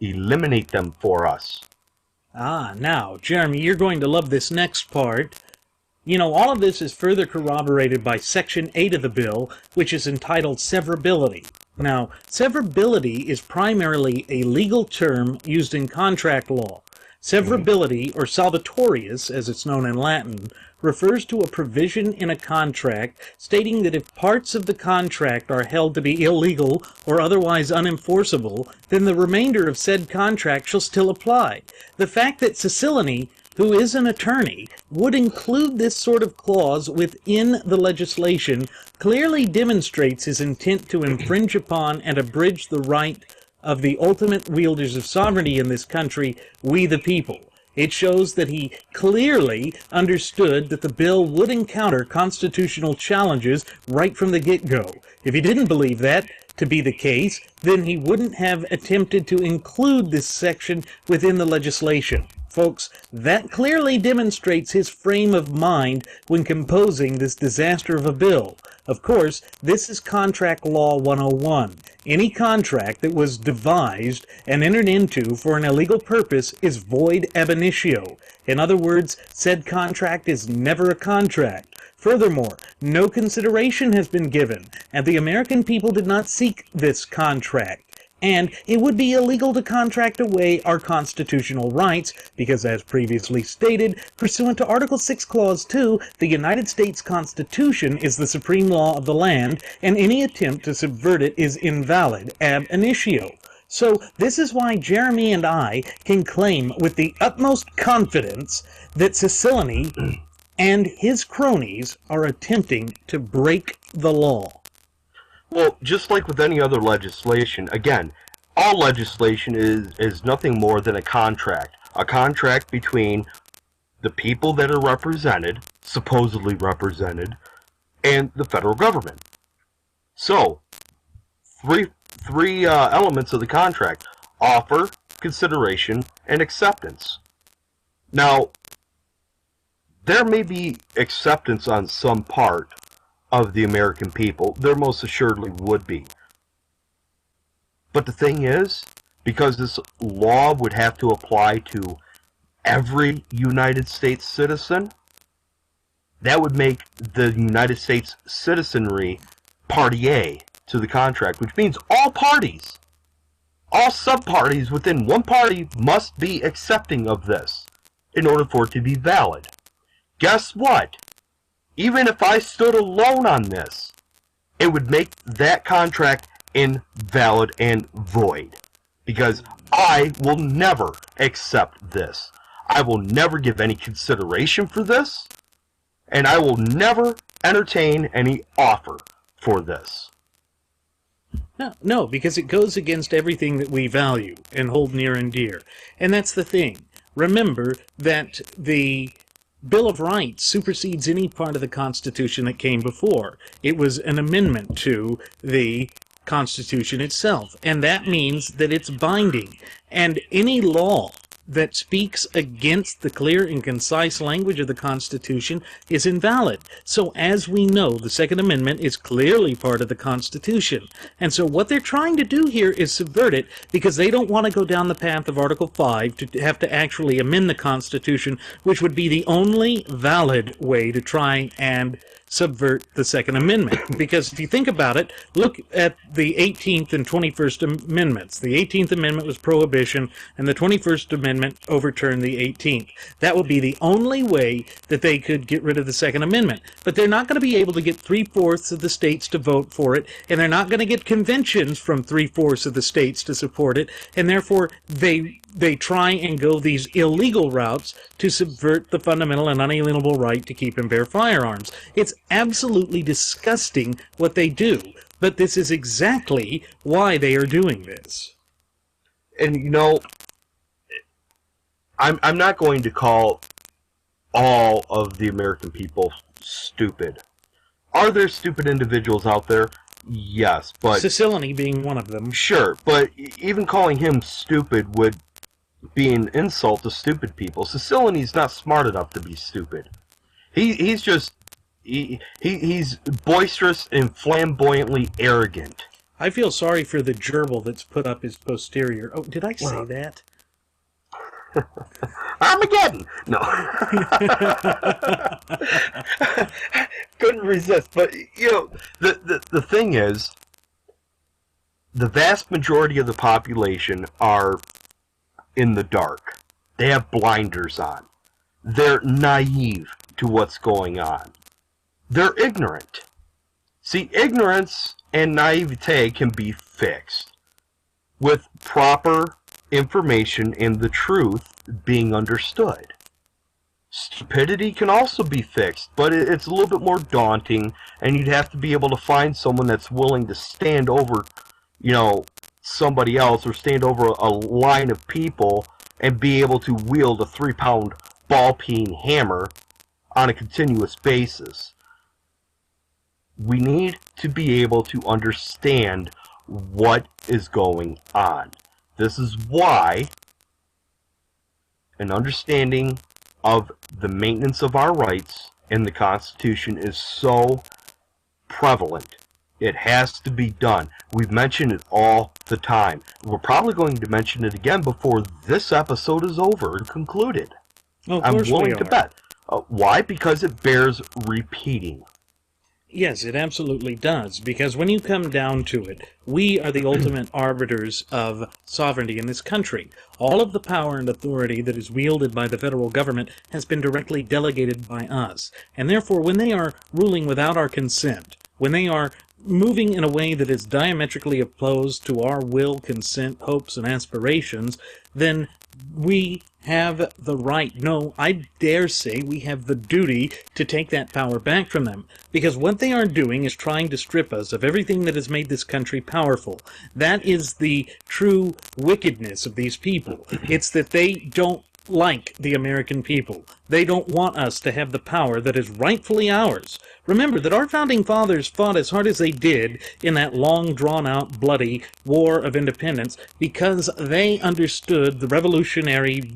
eliminate them for us. Now, Jeremy, you're going to love this next part. All of this is further corroborated by Section 8 of the bill, which is entitled severability. Now, severability is primarily a legal term used in contract law. Severability, or salvatorius, as it's known in Latin, refers to a provision in a contract stating that if parts of the contract are held to be illegal or otherwise unenforceable, then the remainder of said contract shall still apply. The fact that Cicilline, who is an attorney, would include this sort of clause within the legislation clearly demonstrates his intent to infringe upon and abridge the right of the ultimate wielders of sovereignty in this country, we the people. It shows that he clearly understood that the bill would encounter constitutional challenges right from the get-go. If he didn't believe that to be the case, then he wouldn't have attempted to include this section within the legislation. Folks, that clearly demonstrates his frame of mind when composing this disaster of a bill. Of course, this is Contract Law 101. Any contract that was devised and entered into for an illegal purpose is void ab initio. In other words, said contract is never a contract. Furthermore, no consideration has been given, and the American people did not seek this contract. And it would be illegal to contract away our constitutional rights, because as previously stated, pursuant to Article 6, Clause 2, the United States Constitution is the supreme law of the land, and any attempt to subvert it is invalid ab initio. So this is why Jeremy and I can claim with the utmost confidence that Cicilline and his cronies are attempting to break the law. Well, just like with any other legislation, again, all legislation is nothing more than a contract between the people that are represented, supposedly represented, and the federal government. So, three elements of the contract: offer, consideration, and acceptance. Now, there may be acceptance on some part of the American people. There most assuredly would be. But the thing is, because this law would have to apply to every United States citizen, that would make the United States citizenry Party A to the contract, which means all parties, all sub-parties within one party must be accepting of this in order for it to be valid. Guess what? Even if I stood alone on this, it would make that contract invalid and void. Because I will never accept this. I will never give any consideration for this. And I will never entertain any offer for this. No, because it goes against everything that we value and hold near and dear. And that's the thing. Remember that the Bill of Rights supersedes any part of the Constitution that came before. It was an amendment to the Constitution itself, and that means that it's binding. And any law that speaks against the clear and concise language of the Constitution is invalid. So as we know, the Second Amendment is clearly part of the Constitution. And so what they're trying to do here is subvert it because they don't want to go down the path of Article 5 to have to actually amend the Constitution, which would be the only valid way to try and subvert the Second Amendment. Because if you think about it, look at the 18th and 21st Amendments. The 18th Amendment was prohibition, and the 21st Amendment overturned the 18th. That would be the only way that they could get rid of the Second Amendment. But they're not going to be able to get 3/4 of the states to vote for it, and they're not going to get conventions from 3/4 of the states to support it, and therefore they try and go these illegal routes to subvert the fundamental and unalienable right to keep and bear firearms. It's absolutely disgusting what they do, but this is exactly why they are doing this. And you know, I'm not going to call all of the American people stupid. Are there stupid individuals out there? Yes, but Cicilline being one of them. Sure, but even calling him stupid would be an insult to stupid people. Cicilline's not smart enough to be stupid. He's just he's boisterous and flamboyantly arrogant. I feel sorry for the gerbil that's put up his posterior. Oh, did I say that? Armageddon! No. Couldn't resist. But, you know, the thing is, the vast majority of the population are in the dark. They have blinders on. They're naive to what's going on. They're ignorant. See, ignorance and naivete can be fixed with proper information and the truth being understood. Stupidity can also be fixed, but it's a little bit more daunting, and you'd have to be able to find someone that's willing to stand over, you know, somebody else, or stand over a line of people and be able to wield a 3-pound ball-peen hammer on a continuous basis. We need to be able to understand what is going on. This is why an understanding of the maintenance of our rights in the Constitution is so prevalent. It has to be done. We've mentioned it all the time. We're probably going to mention it again before this episode is over and concluded. Oh, I'm willing to bet. Why? Because it bears repeating. Yes, it absolutely does, because when you come down to it, we are the ultimate arbiters of sovereignty in this country. All of the power and authority that is wielded by the federal government has been directly delegated by us, and therefore when they are ruling without our consent, when they are moving in a way that is diametrically opposed to our will, consent, hopes, and aspirations, then we have the right, no, I dare say we have the duty to take that power back from them. Because what they are doing is trying to strip us of everything that has made this country powerful. That is the true wickedness of these people. It's that they don't like the American people. They don't want us to have the power that is rightfully ours. Remember that our founding fathers fought as hard as they did in that long, drawn-out, bloody War of Independence because they understood the revolutionary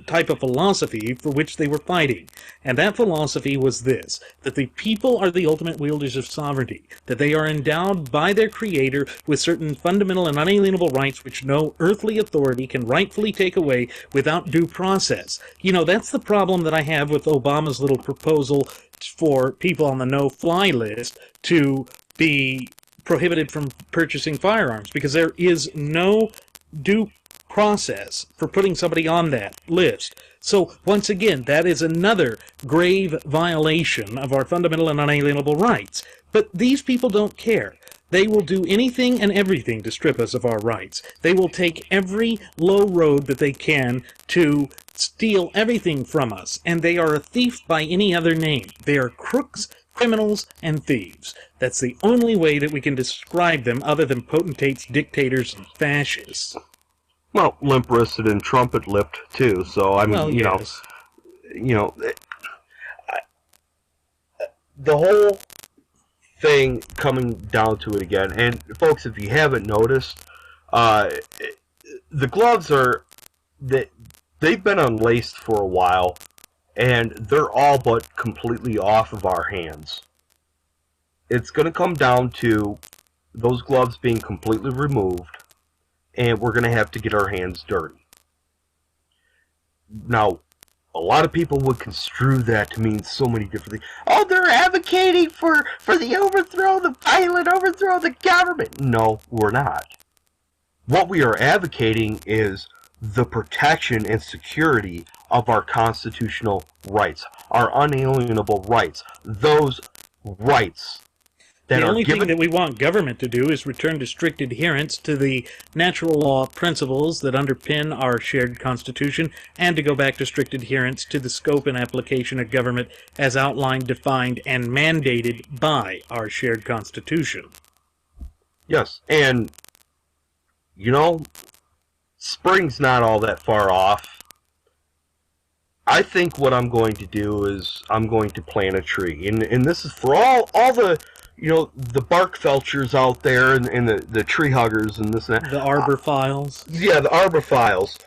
type of philosophy for which they were fighting. And that philosophy was this, that the people are the ultimate wielders of sovereignty, that they are endowed by their Creator with certain fundamental and unalienable rights which no earthly authority can rightfully take away without due process. You know, that's the problem that I have with Obama's little proposal for people on the no-fly list to be prohibited from purchasing firearms, because there is no due process for putting somebody on that list. So, once again, that is another grave violation of our fundamental and unalienable rights. But these people don't care. They will do anything and everything to strip us of our rights. They will take every low road that they can to steal everything from us. And they are a thief by any other name. They are crooks, criminals, and thieves. That's the only way that we can describe them other than potentates, dictators, and fascists. Well, limp-wristed and trumpet-lipped too. So I mean, well, you yes. know, the whole thing coming down to it again, and folks, if you haven't noticed, the gloves they've been unlaced for a while, and they're all but completely off of our hands. It's going to come down to those gloves being completely removed, and we're going to have to get our hands dirty. Now, a lot of people would construe that to mean so many different things. Oh, they're advocating for the violent overthrow of the government. No, we're not. What we are advocating is the protection and security of our constitutional rights, our unalienable rights, those rights that the are only given... thing that we want government to do is return to strict adherence to the natural law principles that underpin our shared Constitution, and to go back to strict adherence to the scope and application of government as outlined, defined, and mandated by our shared Constitution. Yes, and, you know, spring's not all that far off. I think what I'm going to do is I'm going to plant a tree. And this is for all the, you know, the bark felchers out there and the tree huggers and this and that. The arborphiles. Yeah, the arborphiles.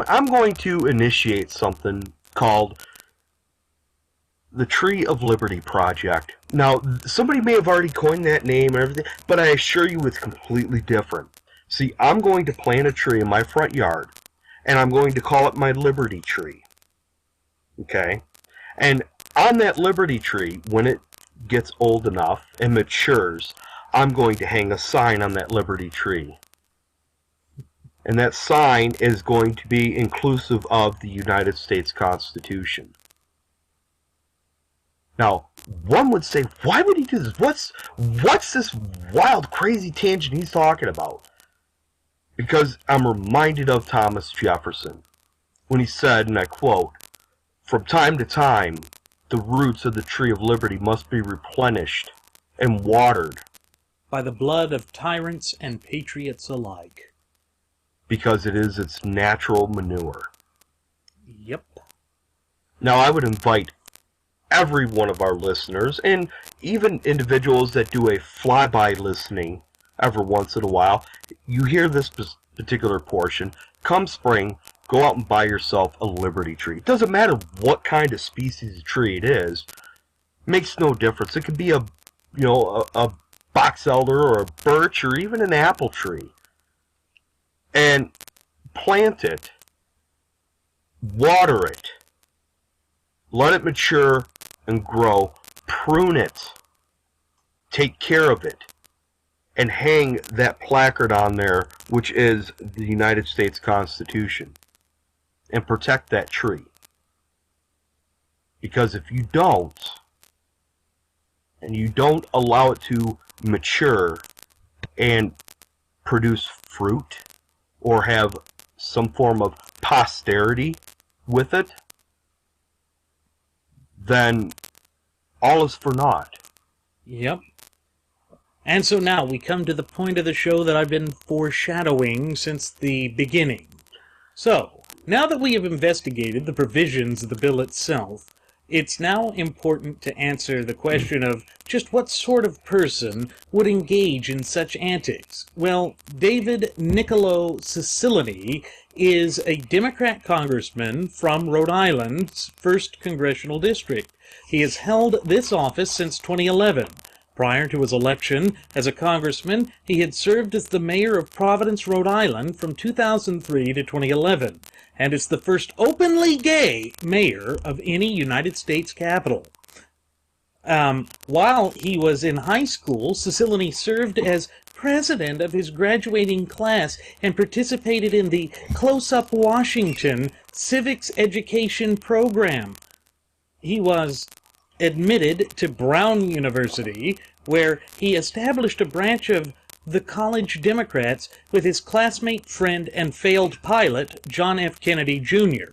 I'm going to initiate something called the Tree of Liberty Project. Now, somebody may have already coined that name and everything, but I assure you it's completely different. See, I'm going to plant a tree in my front yard, and I'm going to call it my Liberty Tree. Okay? And on that Liberty Tree, when it gets old enough and matures, I'm going to hang a sign on that Liberty Tree. And that sign is going to be inclusive of the United States Constitution. Now, one would say, why would he do this? What's this wild, crazy tangent he's talking about? Because I'm reminded of Thomas Jefferson when he said, and I quote, "From time to time, the roots of the tree of liberty must be replenished and watered by the blood of tyrants and patriots alike, because it is its natural manure." Yep. Now, I would invite every one of our listeners, and even individuals that do a flyby listening every once in a while, you hear this particular portion, come spring, go out and buy yourself a Liberty tree. It doesn't matter what kind of species of tree it is. It makes no difference. It could be a box elder or a birch or even an apple tree. And plant it, water it, let it mature and grow, prune it, take care of it, and hang that placard on there, which is the United States Constitution, and protect that tree. Because if you don't, and you don't allow it to mature and produce fruit, or have some form of posterity with it, then all is for naught. Yep. And so now we come to the point of the show that I've been foreshadowing since the beginning. So, now that we have investigated the provisions of the bill itself, it's now important to answer the question of just what sort of person would engage in such antics. Well, David Niccolo Cicilline is a Democrat congressman from Rhode Island's 1st Congressional District. He has held this office since 2011. Prior to his election as a congressman, he had served as the mayor of Providence, Rhode Island from 2003 to 2011, and is the first openly gay mayor of any United States capital. While he was in high school, Cicilline served as president of his graduating class and participated in the Close Up Washington civics education program. He was admitted to Brown University, where he established a branch of the College Democrats with his classmate, friend, and failed pilot, John F. Kennedy, Jr.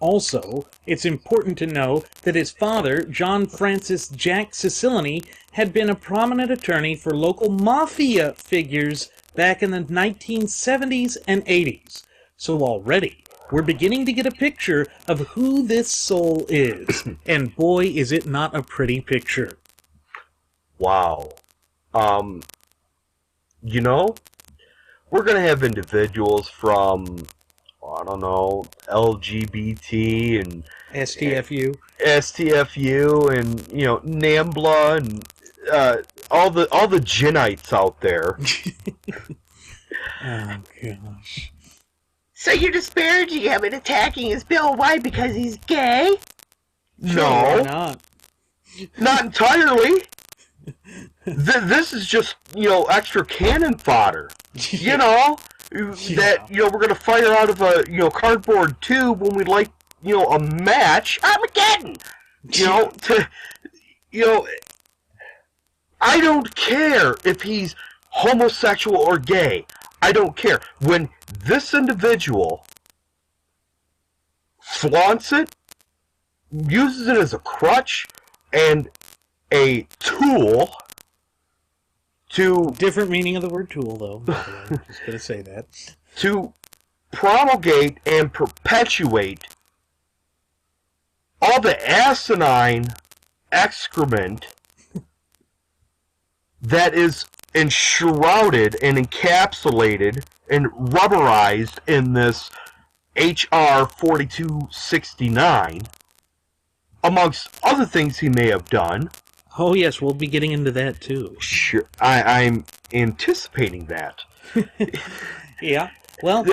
Also, it's important to know that his father, John Francis Jack Cicilline, had been a prominent attorney for local mafia figures back in the 1970s and 80s. So already, we're beginning to get a picture of who this soul is. And boy, is it not a pretty picture. Wow. You know, we're going to have individuals from, I don't know, LGBT and STFU. And, you know, NAMBLA and all the Genites out there. Oh, gosh. So you're disparaging him and attacking his Bill White because he's gay? No. Why not? Not entirely. This is just, you know, extra cannon fodder. You know, that, you know, we're going to fire out of a, you know, cardboard tube when we like, you know, a match. Armageddon! You know, I don't care if he's homosexual or gay. I don't care. When this individual flaunts it, uses it as a crutch and a tool to... Different meaning of the word tool, though. By the way. Just going to say that. To promulgate and perpetuate all the asinine excrement that is enshrouded and encapsulated and rubberized in this H.R. 4269, amongst other things he may have done. Oh, yes, we'll be getting into that, too. Sure, I'm anticipating that. Yeah, well...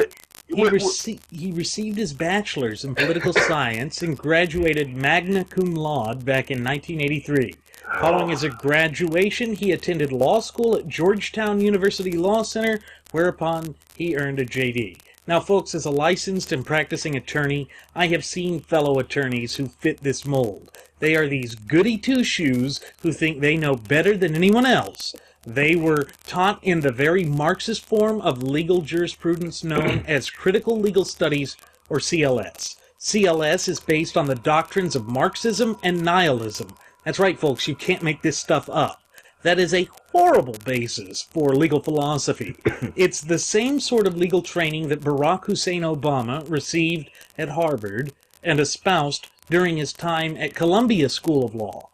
He received his bachelor's in political science and graduated magna cum laude back in 1983. Following his graduation, he attended law school at Georgetown University Law Center, whereupon he earned a JD. Now, folks, as a licensed and practicing attorney, I have seen fellow attorneys who fit this mold. They are these goody two-shoes who think they know better than anyone else. They were taught in the very Marxist form of legal jurisprudence known as critical legal studies, or CLS. CLS is based on the doctrines of Marxism and nihilism. That's right, folks, you can't make this stuff up. That is a horrible basis for legal philosophy. It's the same sort of legal training that Barack Hussein Obama received at Harvard and espoused during his time at Columbia School of Law.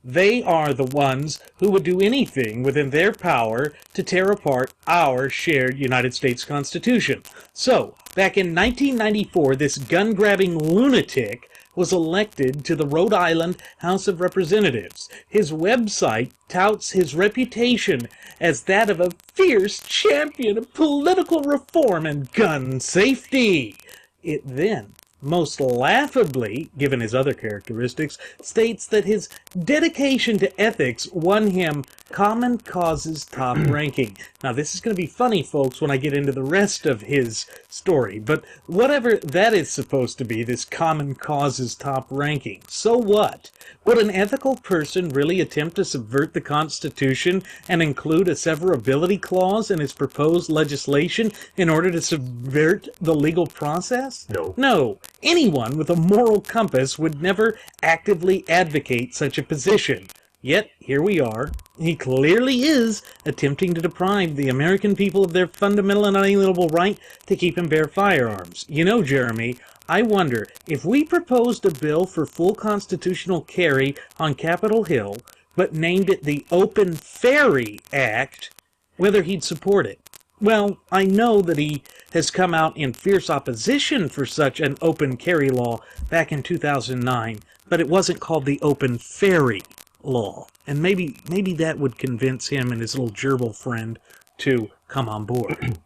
They are the ones who would do anything within their power to tear apart our shared United States Constitution. So, back in 1994, this gun-grabbing lunatic was elected to the Rhode Island House of Representatives. His website touts his reputation as that of a fierce champion of political reform and gun safety. It then, most laughably, given his other characteristics, states that his dedication to ethics won him Common Cause's top ranking. Now, this is going to be funny, folks, when I get into the rest of his story, but whatever that is supposed to be, this Common Cause's top ranking, so what? Would an ethical person really attempt to subvert the Constitution and include a severability clause in his proposed legislation in order to subvert the legal process? No. No. Anyone with a moral compass would never actively advocate such a position. Yet, here we are. He clearly is attempting to deprive the American people of their fundamental and unalienable right to keep and bear firearms. You know, Jeremy, I wonder, if we proposed a bill for full constitutional carry on Capitol Hill, but named it the Open Ferry Act, whether he'd support it. Well, I know that he has come out in fierce opposition for such an open carry law back in 2009, but it wasn't called the Open Ferry law. And maybe that would convince him and his little gerbil friend to come on board.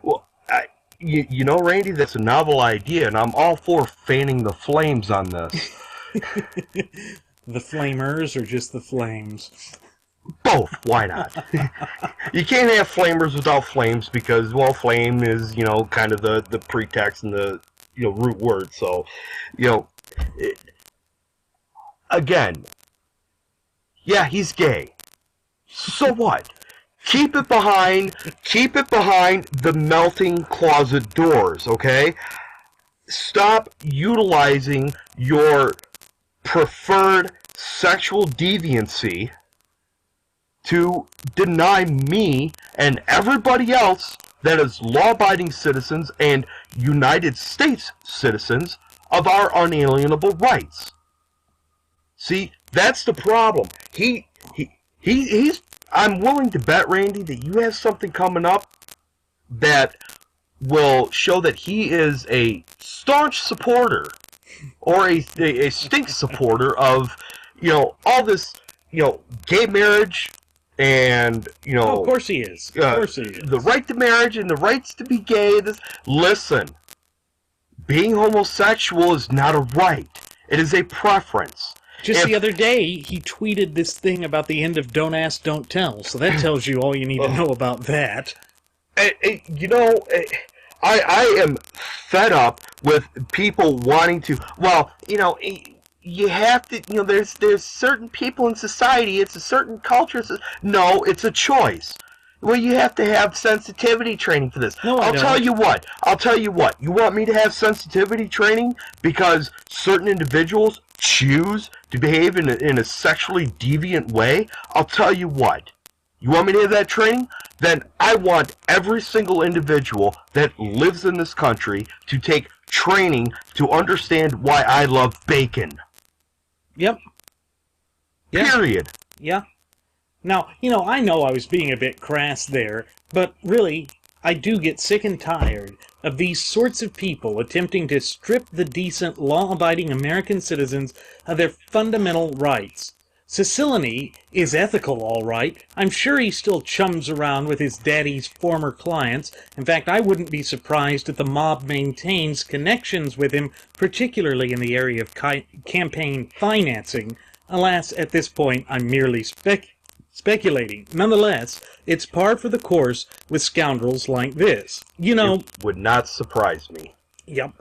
Well, you know, Randy, that's a novel idea, and I'm all for fanning the flames on this. The flamers or just the flames? Both. Why not? You can't have flamers without flames because, well, flame is, you know, kind of the pretext and the, you know, root word. So, you know, again, yeah, he's gay. So what? Keep it behind the melting closet doors, okay? Stop utilizing your preferred sexual deviancy to deny me and everybody else that is law-abiding citizens and United States citizens of our unalienable rights. See, that's the problem. He's. I'm willing to bet, Randy, that you have something coming up that will show that he is a staunch supporter or a stink supporter of, all this, gay marriage and, Oh, of course he is. Of course he is. The right to marriage and the rights to be gay. Listen, being homosexual is not a right. It is a preference. Just the other day, he tweeted this thing about the end of Don't Ask, Don't Tell, so that tells you all you need to know about that. I am fed up with people wanting to, you have to, there's certain people in society, it's a certain culture. No, it's a choice. Well, you have to have sensitivity training for this. No, I'll tell you what. You want me to have sensitivity training because certain individuals choose to behave in a sexually deviant way? I'll tell you what. You want me to have that training? Then I want every single individual that lives in this country to take training to understand why I love bacon. Yep. Period. Yeah. Now, I know I was being a bit crass there, but really, I do get sick and tired of these sorts of people attempting to strip the decent, law-abiding American citizens of their fundamental rights. Cicilline is ethical, all right. I'm sure he still chums around with his daddy's former clients. In fact, I wouldn't be surprised if the mob maintains connections with him, particularly in the area of campaign financing. Alas, at this point, I'm merely speculating. Nonetheless, it's par for the course with scoundrels like this. It would not surprise me. Yep.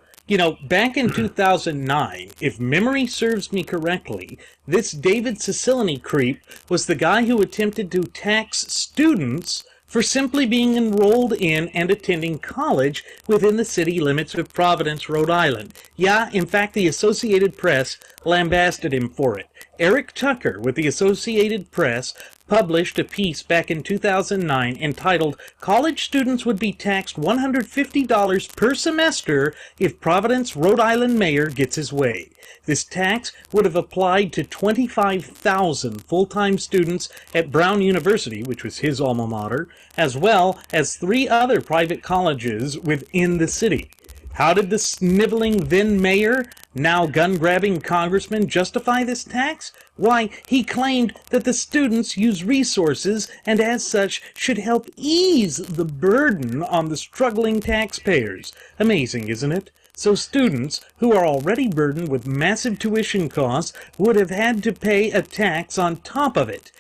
Back in 2009, if memory serves me correctly, this David Cicilline creep was the guy who attempted to tax students for simply being enrolled in and attending college within the city limits of Providence, Rhode Island. Yeah, in fact, the Associated Press lambasted him for it. Eric Tucker with the Associated Press published a piece back in 2009 entitled "College Students Would Be Taxed $150 per Semester If Providence, Rhode Island Mayor Gets His Way." This tax would have applied to 25,000 full-time students at Brown University, which was his alma mater, as well as 3 other private colleges within the city. How did the sniveling then mayor, now gun-grabbing congressman, justify this tax? Why, he claimed that the students use resources and as such should help ease the burden on the struggling taxpayers. Amazing, isn't it? So students, who are already burdened with massive tuition costs, would have had to pay a tax on top of it.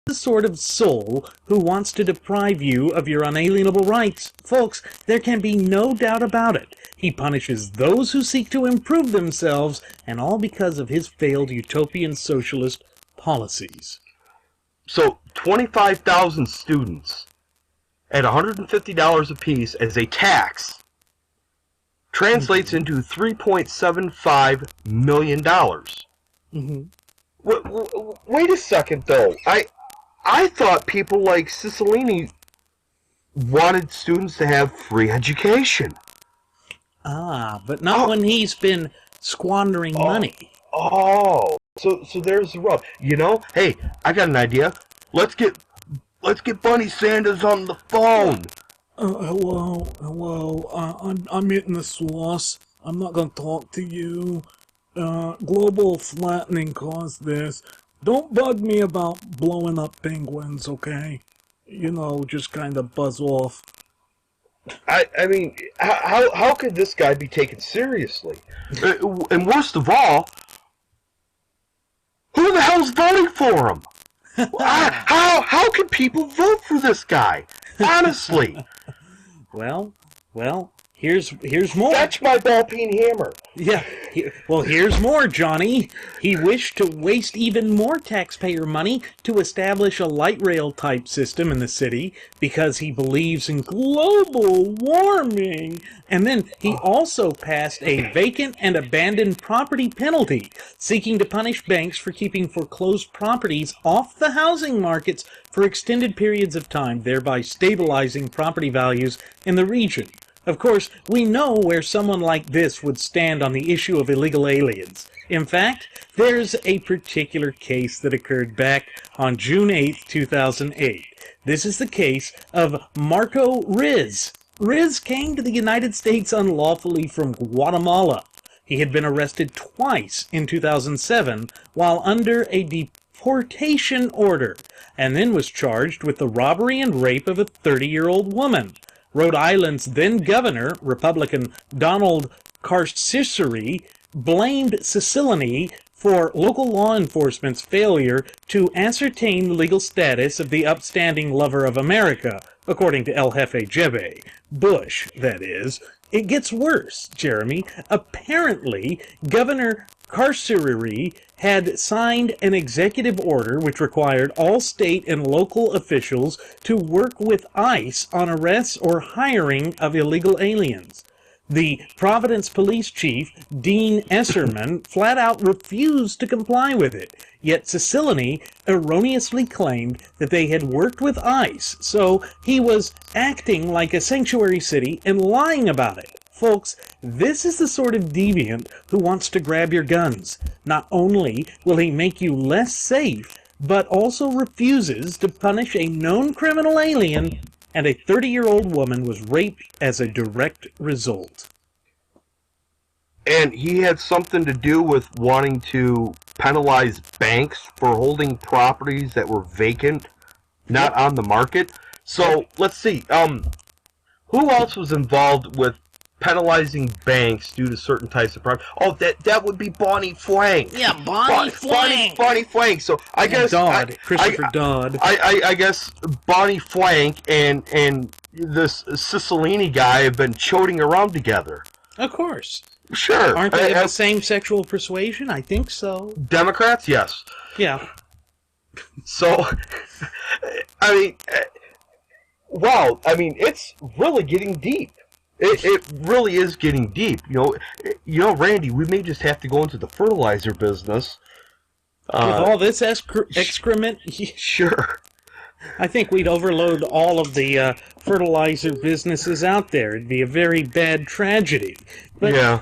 The sort of soul who wants to deprive you of your unalienable rights. Folks, there can be no doubt about it. He punishes those who seek to improve themselves, and all because of his failed utopian socialist policies. So, 25,000 students at $150 apiece as a tax translates into $3.75 million. Wait a second, though. I thought people like Cicilline wanted students to have free education. But not when he's been squandering money. So there's the rub. Hey, I got an idea. Let's get Bunny Sanders on the phone. Hello. I'm eating the sauce. I'm not gonna talk to you. Global flattening caused this. Don't bug me about blowing up penguins, okay? Just kind of buzz off. I mean, how could this guy be taken seriously? And worst of all, who the hell's voting for him? How can people vote for this guy? Honestly. Well, here's more. Fetch my ball-peen hammer. Yeah. Well, here's more, Johnny. He wished to waste even more taxpayer money to establish a light rail type system in the city because he believes in global warming. And then he also passed a vacant and abandoned property penalty, seeking to punish banks for keeping foreclosed properties off the housing markets for extended periods of time, thereby stabilizing property values in the region. Of course, we know where someone like this would stand on the issue of illegal aliens. In fact, there's a particular case that occurred back on June 8, 2008. This is the case of Marco Riz. Riz came to the United States unlawfully from Guatemala. He had been arrested twice in 2007 while under a deportation order, and then was charged with the robbery and rape of a 30-year-old woman. Rhode Island's then-governor, Republican Donald Cicilline, blamed Cicilline for local law enforcement's failure to ascertain the legal status of the upstanding lover of America, according to El Jefe Jebe. Bush, that is. It gets worse, Jeremy. Apparently, Governor Cicilline had signed an executive order which required all state and local officials to work with ICE on arrests or hiring of illegal aliens. The Providence police chief, Dean Esserman, flat out refused to comply with it, yet Cicilline erroneously claimed that they had worked with ICE, so he was acting like a sanctuary city and lying about it. Folks, this is the sort of deviant who wants to grab your guns. Not only will he make you less safe, but also refuses to punish a known criminal alien, and a 30-year-old woman was raped as a direct result. And he had something to do with wanting to penalize banks for holding properties that were vacant, not on the market. So, let's see. Who else was involved with penalizing banks due to certain types of property? Oh, that would be Bonnie Flank. Yeah, Bonnie Flank. Bonnie Flank. So I guess Christopher Dodd. I guess Bonnie Flank and this Cicilline guy have been choting around together. Of course. Sure. Aren't they of the same sexual persuasion? I think so. Democrats, yes. Yeah. So, I mean, wow. I mean, it's really getting deep. It really is getting deep. You know, Randy, we may just have to go into the fertilizer business. With all this excrement? Sure. I think we'd overload all of the fertilizer businesses out there. It'd be a very bad tragedy. But yeah.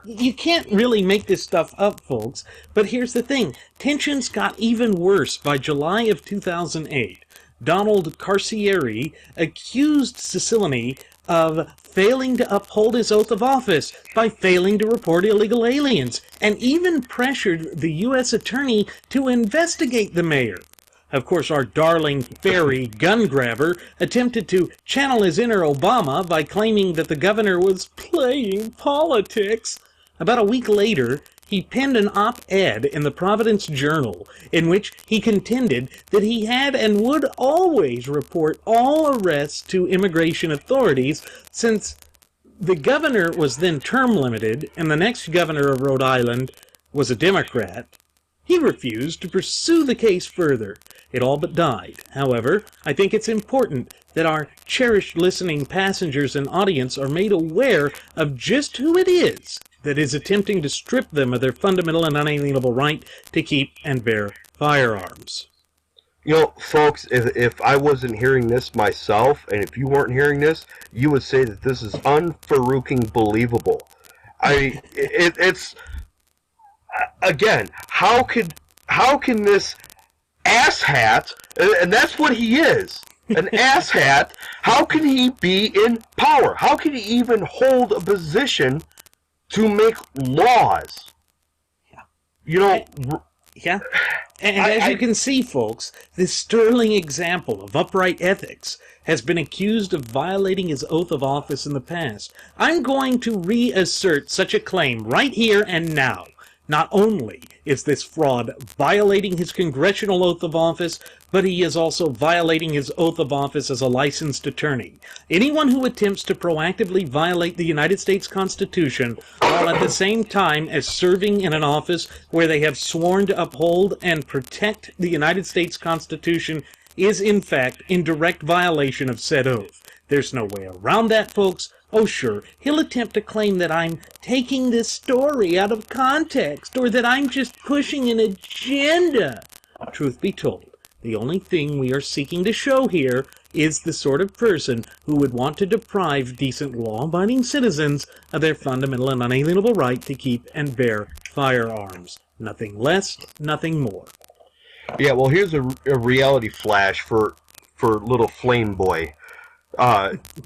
You can't really make this stuff up, folks. But here's the thing. Tensions got even worse by July of 2008. Donald Carcieri accused Cicilline of failing to uphold his oath of office by failing to report illegal aliens, and even pressured the U.S. attorney to investigate the mayor. Of course, our darling fairy gun grabber attempted to channel his inner Obama by claiming that the governor was playing politics. About a week later, he penned an op-ed in the Providence Journal in which he contended that he had and would always report all arrests to immigration authorities, since the governor was then term limited and the next governor of Rhode Island was a Democrat. He refused to pursue the case further. It all but died. However, I think it's important that our cherished listening passengers and audience are made aware of just who it is that is attempting to strip them of their fundamental and unalienable right to keep and bear firearms. You know, folks, if I wasn't hearing this myself, and if you weren't hearing this, you would say that this is unfaruking believable. It's again, how can this asshat, and that's what he is, an asshat, how can he be in power? How can he even hold a position to make laws? Yeah. You know... Yeah. And as you can see, folks, this sterling example of upright ethics has been accused of violating his oath of office in the past. I'm going to reassert such a claim right here and now. Not only is this fraud violating his congressional oath of office, but he is also violating his oath of office as a licensed attorney. Anyone who attempts to proactively violate the United States Constitution while at the same time as serving in an office where they have sworn to uphold and protect the United States Constitution is in fact in direct violation of said oath. There's no way around that, folks. Oh, sure, he'll attempt to claim that I'm taking this story out of context, or that I'm just pushing an agenda. Truth be told, the only thing we are seeking to show here is the sort of person who would want to deprive decent law-abiding citizens of their fundamental and unalienable right to keep and bear firearms. Nothing less, nothing more. Yeah, well, here's a reality flash for little Flame Boy.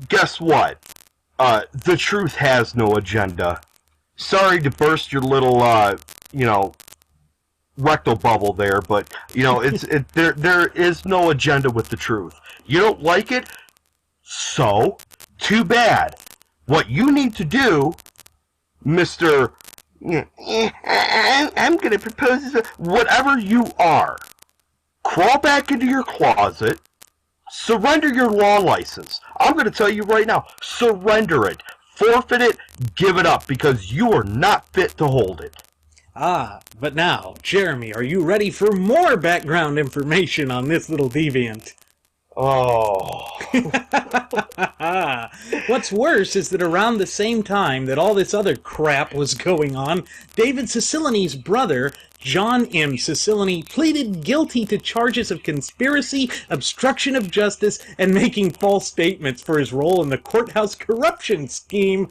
Guess what? The truth has no agenda. Sorry to burst your little, rectal bubble there, but, there is no agenda with the truth. You don't like it? So, too bad. What you need to do, Mr. I'm going to propose this. Whatever you are, crawl back into your closet, surrender your law license. I'm going to tell you right now, surrender it, forfeit it, give it up, because you are not fit to hold it. Ah, but now, Jeremy, are you ready for more background information on this little deviant? Oh. What's worse is that around the same time that all this other crap was going on, David Cicilline's brother, John M. Cicilline, pleaded guilty to charges of conspiracy, obstruction of justice, and making false statements for his role in the courthouse corruption scheme.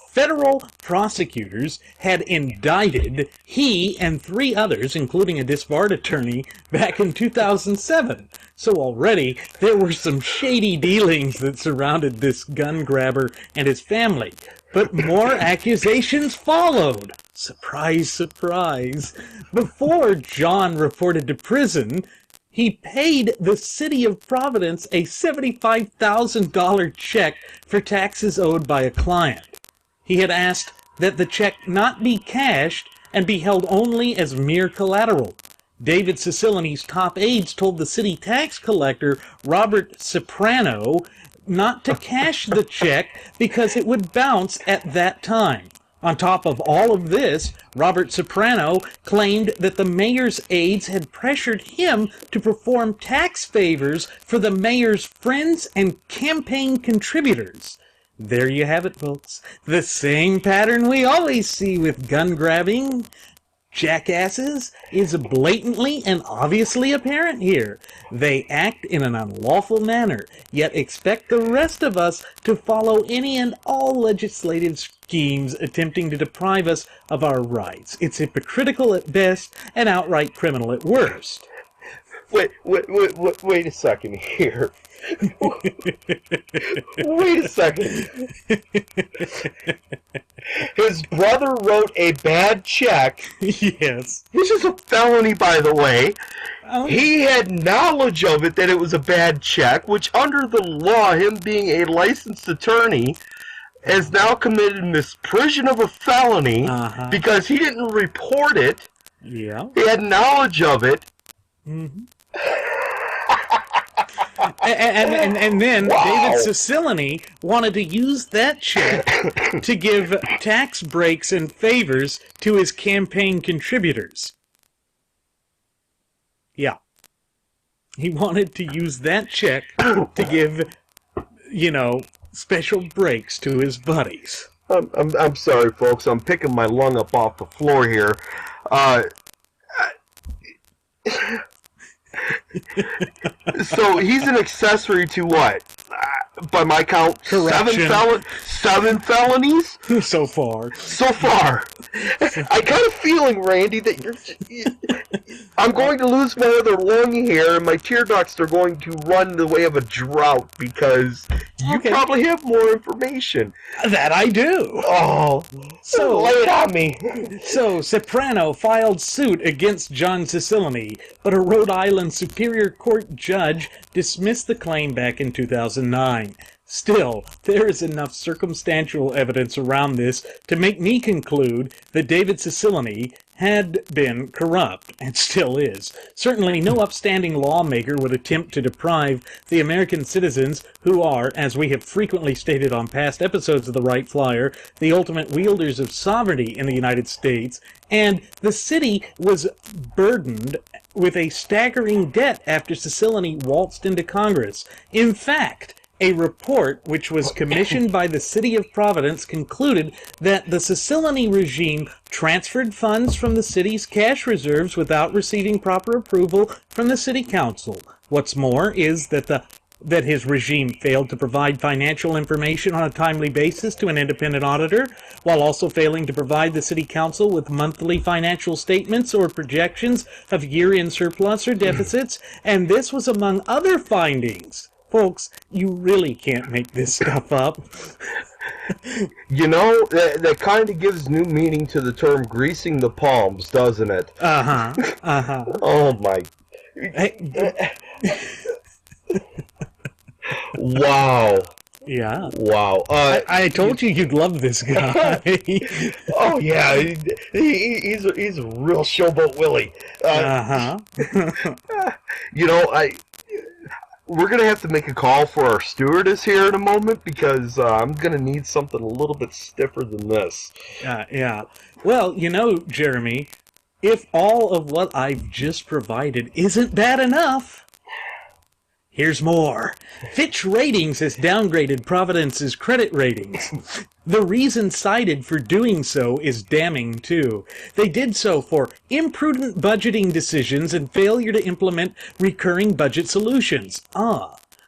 Federal prosecutors had indicted he and 3 others, including a disbarred attorney, back in 2007. So already there were some shady dealings that surrounded this gun grabber and his family. But more accusations followed. Surprise, surprise. Before John reported to prison, he paid the city of Providence a $75,000 check for taxes owed by a client. He had asked that the check not be cashed and be held only as mere collateral. David Cicilline's top aides told the city tax collector, Robert Soprano, not to cash the check because it would bounce at that time. On top of all of this, Robert Soprano claimed that the mayor's aides had pressured him to perform tax favors for the mayor's friends and campaign contributors. There you have it, folks. The same pattern we always see with gun grabbing jackasses is blatantly and obviously apparent here. They act in an unlawful manner, yet expect the rest of us to follow any and all legislative schemes attempting to deprive us of our rights. It's hypocritical at best and outright criminal at worst. Wait a second here. Wait a second. His brother wrote a bad check. Yes. Which is a felony, by the way. Oh. He had knowledge of it, that it was a bad check, which under the law, him being a licensed attorney, has now committed misprision of a felony because he didn't report it. Yeah. He had knowledge of it. Mm-hmm. And then Wow. David Cicilline wanted to use that check to give tax breaks and favors to his campaign contributors. Yeah. He wanted to use that check to give, special breaks to his buddies. I'm sorry, folks. I'm picking my lung up off the floor here. So he's an accessory to what? By my count, Corruption. seven felonies? So far. So far. I got a feeling, Randy, that I'm going to lose my other lung here, and my tear ducts are going to run the way of a drought, because you probably have more information. That I do. Oh, So lay it on me. So, Soprano filed suit against John Cicilline, but a Rhode Island Superior Court judge dismissed the claim back in 2009. Still, there is enough circumstantial evidence around this to make me conclude that David Cicilline had been corrupt, and still is. Certainly no upstanding lawmaker would attempt to deprive the American citizens, who are, as we have frequently stated on past episodes of the Wright Flyer, the ultimate wielders of sovereignty in the United States, and the city was burdened with a staggering debt after Cicilline waltzed into Congress. In fact, a report which was commissioned by the City of Providence concluded that the Cicilline regime transferred funds from the city's cash reserves without receiving proper approval from the City Council. What's more is that his regime failed to provide financial information on a timely basis to an independent auditor, while also failing to provide the City Council with monthly financial statements or projections of year-end surplus or deficits, and this was among other findings. Folks, you really can't make this stuff up. You know, that kind of gives new meaning to the term greasing the palms, doesn't it? Uh-huh, uh-huh. Oh, my... Wow. Yeah. Wow. I told you you'd love this guy. Oh, yeah. He's a real showboat Willie. Uh-huh. You know, we're going to have to make a call for our stewardess here in a moment, because I'm going to need something a little bit stiffer than this. Yeah. Well, you know, Jeremy, if all of what I've just provided isn't bad enough, here's more. Fitch Ratings has downgraded Providence's credit ratings. The reason cited for doing so is damning, too. They did so for imprudent budgeting decisions and failure to implement recurring budget solutions.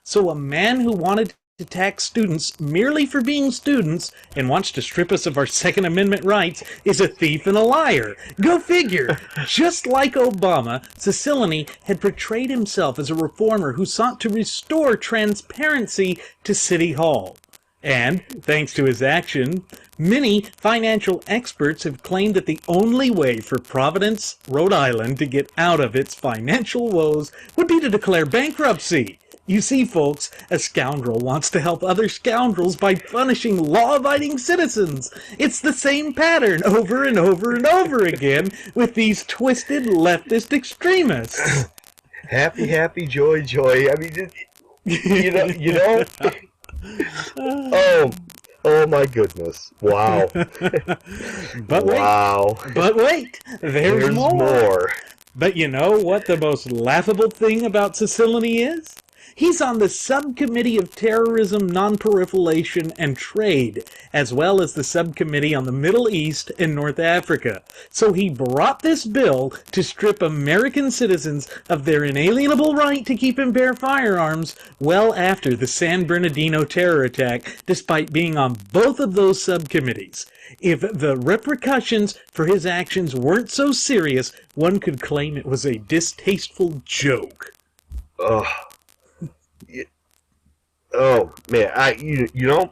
So a man who wanted to tax students merely for being students and wants to strip us of our Second Amendment rights is a thief and a liar. Go figure. Just like Obama, Cicilline had portrayed himself as a reformer who sought to restore transparency to City Hall. And, thanks to his action, many financial experts have claimed that the only way for Providence, Rhode Island, to get out of its financial woes would be to declare bankruptcy. You see, folks, a scoundrel wants to help other scoundrels by punishing law-abiding citizens. It's the same pattern over and over and over again with these twisted leftist extremists. Happy, happy, joy, joy. I mean, you know. Oh my goodness! Wow. But wait, there's more. But you know what the most laughable thing about Cicilline is? He's on the Subcommittee of Terrorism, Nonproliferation, and Trade, as well as the Subcommittee on the Middle East and North Africa. So he brought this bill to strip American citizens of their inalienable right to keep and bear firearms well after the San Bernardino terror attack, despite being on both of those subcommittees. If the repercussions for his actions weren't so serious, one could claim it was a distasteful joke. Oh man, you know,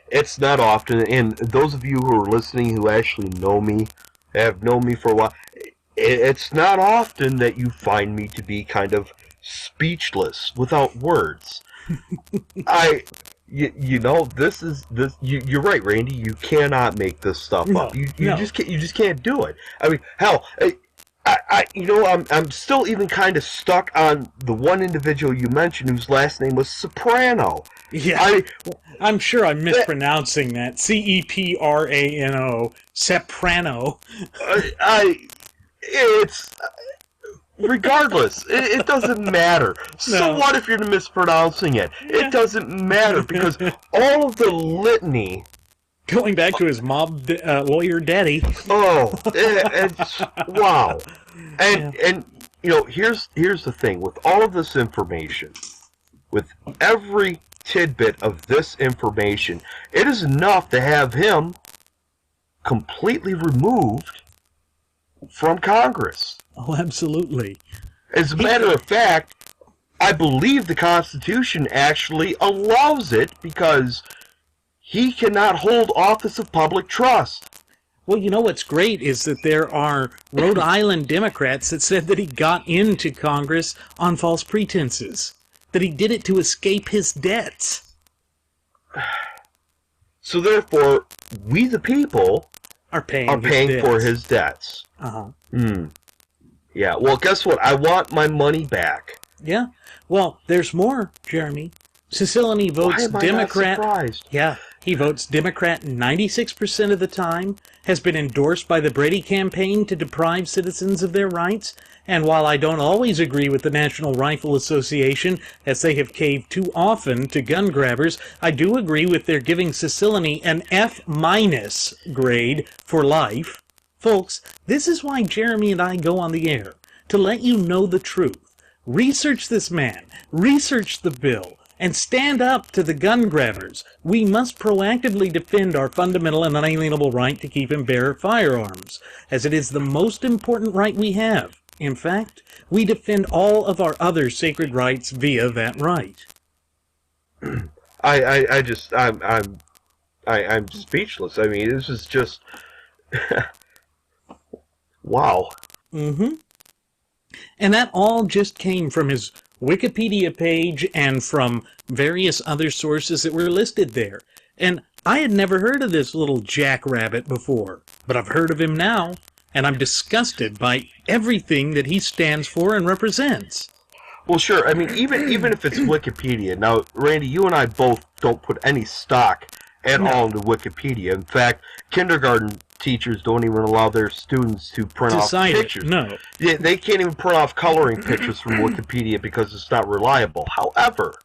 it's not often, and those of you who are listening who actually know me, have known me for a while, it's not often that you find me to be kind of speechless, without words. You know, you're right, Randy. You cannot make this stuff up. You just can't do it. I mean, hell. I'm still even kind of stuck on the one individual you mentioned whose last name was Soprano. Yeah, I'm sure I'm mispronouncing that. Ceprano, Soprano. It's regardless. It doesn't matter. So what if you're mispronouncing it? Yeah. It doesn't matter because all of the litany. Going back to his mob lawyer daddy. Oh, wow. And you know, here's the thing. With all of this information, with every tidbit of this information, it is enough to have him completely removed from Congress. Oh, absolutely. As a matter of fact, I believe the Constitution actually allows it because he cannot hold office of public trust. Well, you know what's great is that there are Rhode Island Democrats that said that he got into Congress on false pretenses, that he did it to escape his debts. So therefore, we the people Are paying for his debts. Uh-huh. Yeah, well, guess what? I want my money back. Yeah. Well, there's more, Jeremy. Cicilline votes Democrat. Not surprised? Yeah, he votes Democrat 96% of the time, has been endorsed by the Brady campaign to deprive citizens of their rights, and while I don't always agree with the National Rifle Association, as they have caved too often to gun grabbers, I do agree with their giving Cicilline an F- grade for life. Folks, this is why Jeremy and I go on the air, to let you know the truth. Research this man, research the bill, and stand up to the gun grabbers. We must proactively defend our fundamental and unalienable right to keep and bear firearms, as it is the most important right we have. In fact, we defend all of our other sacred rights via that right. I'm speechless. I mean, this is just wow. Mm-hmm. And that all just came from his Wikipedia page and from various other sources that were listed there. And I had never heard of this little jackrabbit before, but I've heard of him now, and I'm disgusted by everything that he stands for and represents. Well, sure. I mean, even if it's Wikipedia. Now, Randy, you and I both don't put any stock at all into Wikipedia. In fact, kindergarten teachers don't even allow their students to print off pictures. No. Yeah, they can't even print off coloring pictures from Wikipedia because it's not reliable. However,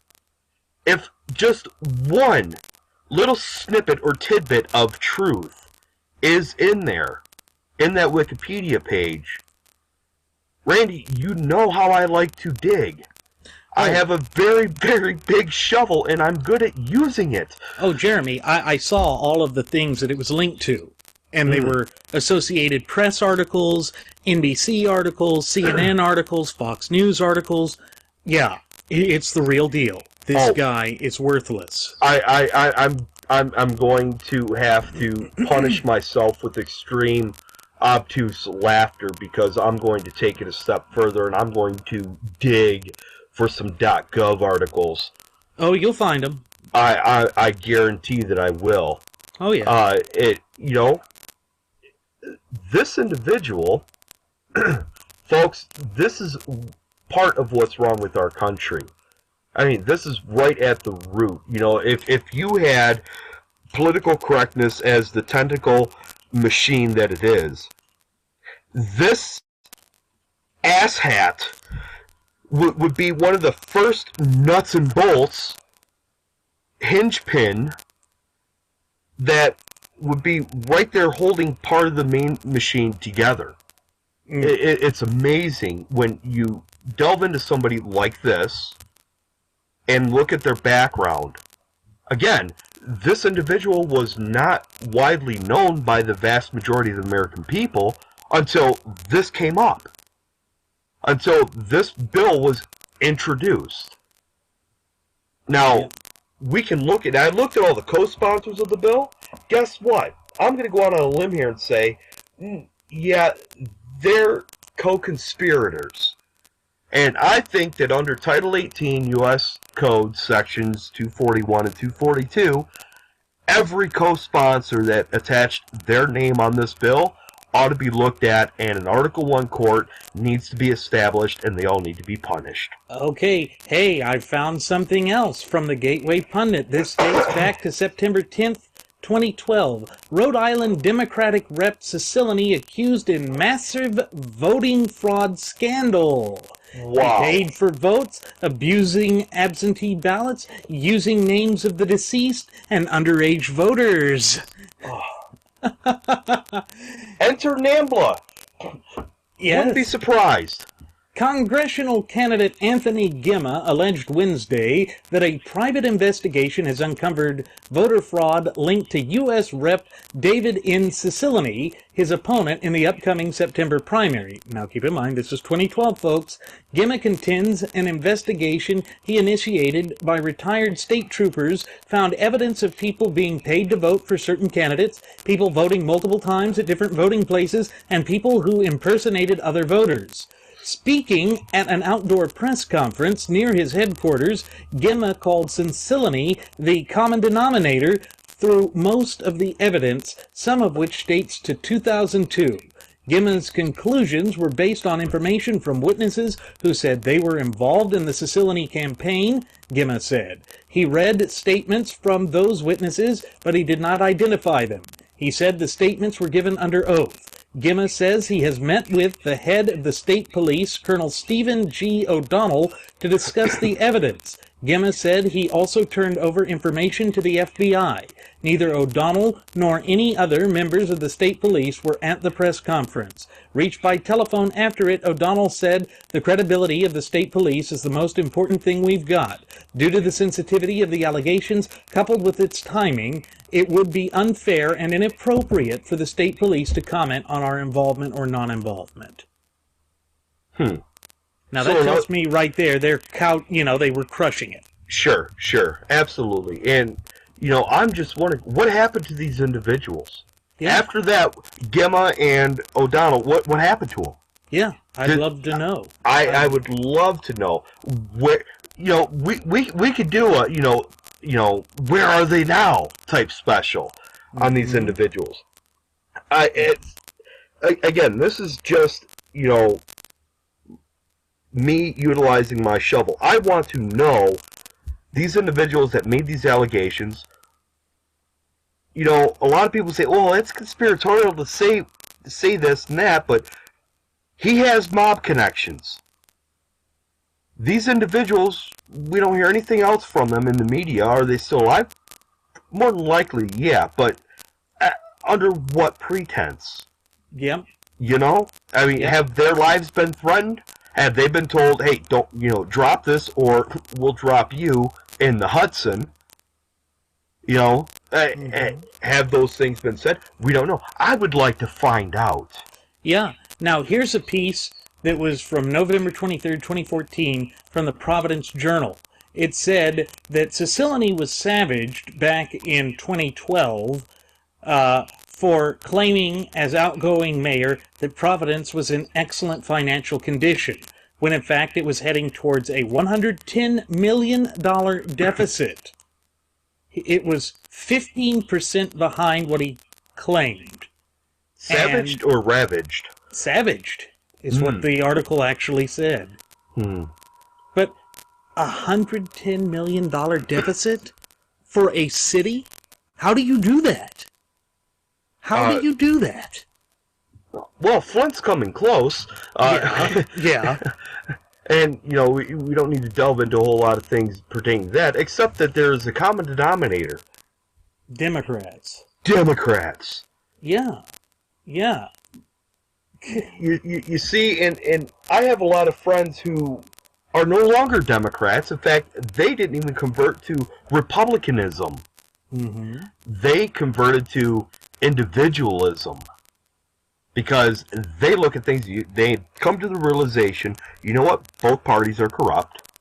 if just one little snippet or tidbit of truth is in there, in that Wikipedia page, Randy, you know how I like to dig. I have a very, very big shovel, and I'm good at using it. Oh, Jeremy, I saw all of the things that it was linked to. And they were Associated Press articles, NBC articles, CNN articles, Fox News articles. Yeah, it's the real deal. This guy is worthless. I'm going to have to punish myself with extreme obtuse laughter because I'm going to take it a step further and I'm going to dig for some .gov articles. Oh, you'll find them. I guarantee that I will. Oh yeah. This individual, folks, this is part of what's wrong with our country. I mean, this is right at the root. You know, if you had political correctness as the tentacle machine that it is, this asshat would be one of the first nuts and bolts hinge pin that would be right there holding part of the main machine together. It's amazing when you delve into somebody like this and look at their background. Again, this individual was not widely known by the vast majority of the American people until this came up. Until this bill was introduced. Now, we can look at... I looked at all the co-sponsors of the bill. Guess what? I'm going to go out on a limb here and say, yeah, they're co-conspirators. And I think that under Title 18 U.S. Code Sections 241 and 242, every co-sponsor that attached their name on this bill ought to be looked at, and an Article 1 court needs to be established, and they all need to be punished. Okay, hey, I found something else from the Gateway Pundit. This dates back to September 10th, 2012. Rhode Island Democratic Rep. Cicilline accused in massive voting fraud scandal. Wow. He paid for votes, abusing absentee ballots, using names of the deceased, and underage voters. Enter NAMBLA. Yes. Wouldn't be surprised. Congressional candidate Anthony Gemma alleged Wednesday that a private investigation has uncovered voter fraud linked to U.S. Rep. David N. Cicilline, his opponent in the upcoming September primary. Now keep in mind, this is 2012, folks. Gemma contends an investigation he initiated by retired state troopers found evidence of people being paid to vote for certain candidates, people voting multiple times at different voting places, and people who impersonated other voters. Speaking at an outdoor press conference near his headquarters, Gemma called Cicilline the common denominator through most of the evidence, some of which dates to 2002. Gemma's conclusions were based on information from witnesses who said they were involved in the Cicilline campaign, Gemma said. He read statements from those witnesses, but he did not identify them. He said the statements were given under oath. Gemma says he has met with the head of the state police, Colonel Stephen G. O'Donnell, to discuss the evidence. Gemma said he also turned over information to the FBI. Neither O'Donnell nor any other members of the state police were at the press conference. Reached by telephone after it, O'Donnell said, "The credibility of the state police is the most important thing we've got. Due to the sensitivity of the allegations, coupled with its timing, it would be unfair and inappropriate for the state police to comment on our involvement or non-involvement." Now that tells me right there, they were crushing it. Sure, absolutely. And, I'm just wondering, what happened to these individuals? Yeah. After that, Gemma and O'Donnell, what happened to them? Yeah, I'd love to know. I would love to know. Where, we could do a, where are they now type special on these individuals. Again, this is just, me utilizing my shovel. I want to know these individuals that made these allegations. A lot of people say, "Oh, it's conspiratorial to say this and that," but he has mob connections. These individuals, we don't hear anything else from them in the media. Are they still alive? More than likely, yeah, but under what pretense? Yep. Have their lives been threatened? Have they been told, "Hey, don't, drop this or we'll drop you in the Hudson"? Have those things been said? We don't know. I would like to find out. Yeah. Now, here's a piece that was from November 23rd, 2014, from the Providence Journal. It said that Cicilline was savaged back in 2012 for claiming as outgoing mayor that Providence was in excellent financial condition, when in fact it was heading towards a $110 million deficit. It was 15% behind what he claimed. Savaged or ravaged? Savaged is what the article actually said. But $110 million deficit for a city? How do you do that? How do you do that? Well, Flint's coming close. Yeah. And, we don't need to delve into a whole lot of things pertaining to that, except that there's a common denominator. Democrats. Yeah. You see, and I have a lot of friends who are no longer Democrats. In fact, they didn't even convert to Republicanism. They converted to individualism. Because they look at things, they come to the realization, both parties are corrupt.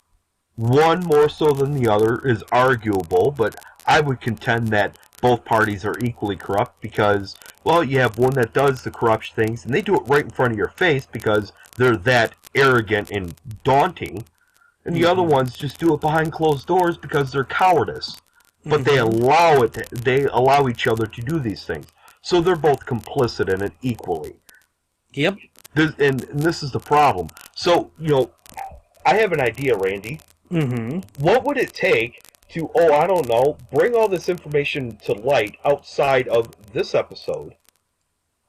One more so than the other is arguable, but I would contend that both parties are equally corrupt because, you have one that does the corrupt things, and they do it right in front of your face because they're that arrogant and daunting, and the other ones just do it behind closed doors because they're cowardice. But they allow each other to do these things. So they're both complicit in it equally. Yep. And this is the problem. So, I have an idea, Randy. What would it take to, bring all this information to light outside of this episode?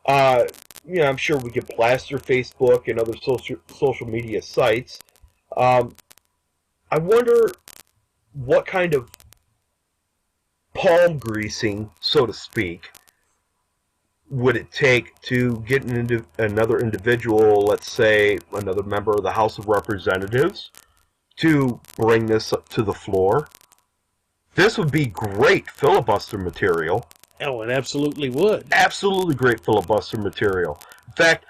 I'm sure we could plaster Facebook and other social media sites. I wonder what kind of palm greasing, so to speak, would it take to get another individual, let's say another member of the House of Representatives, to bring this up to the floor? This would be great filibuster material. Oh, it absolutely would. Absolutely great filibuster material. In fact,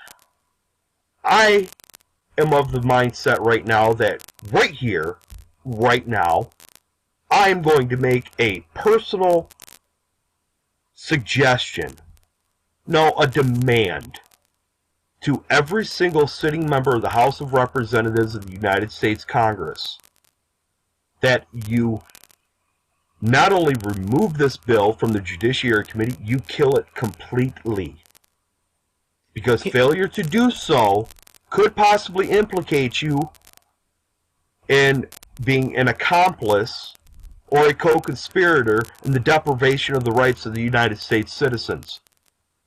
I am of the mindset right now that right here, right now, I am going to make a personal suggestion, no, a demand, to every single sitting member of the House of Representatives of the United States Congress that you not only remove this bill from the Judiciary Committee, you kill it completely. Because failure to do so could possibly implicate you in being an accomplice or a co-conspirator in the deprivation of the rights of the United States citizens.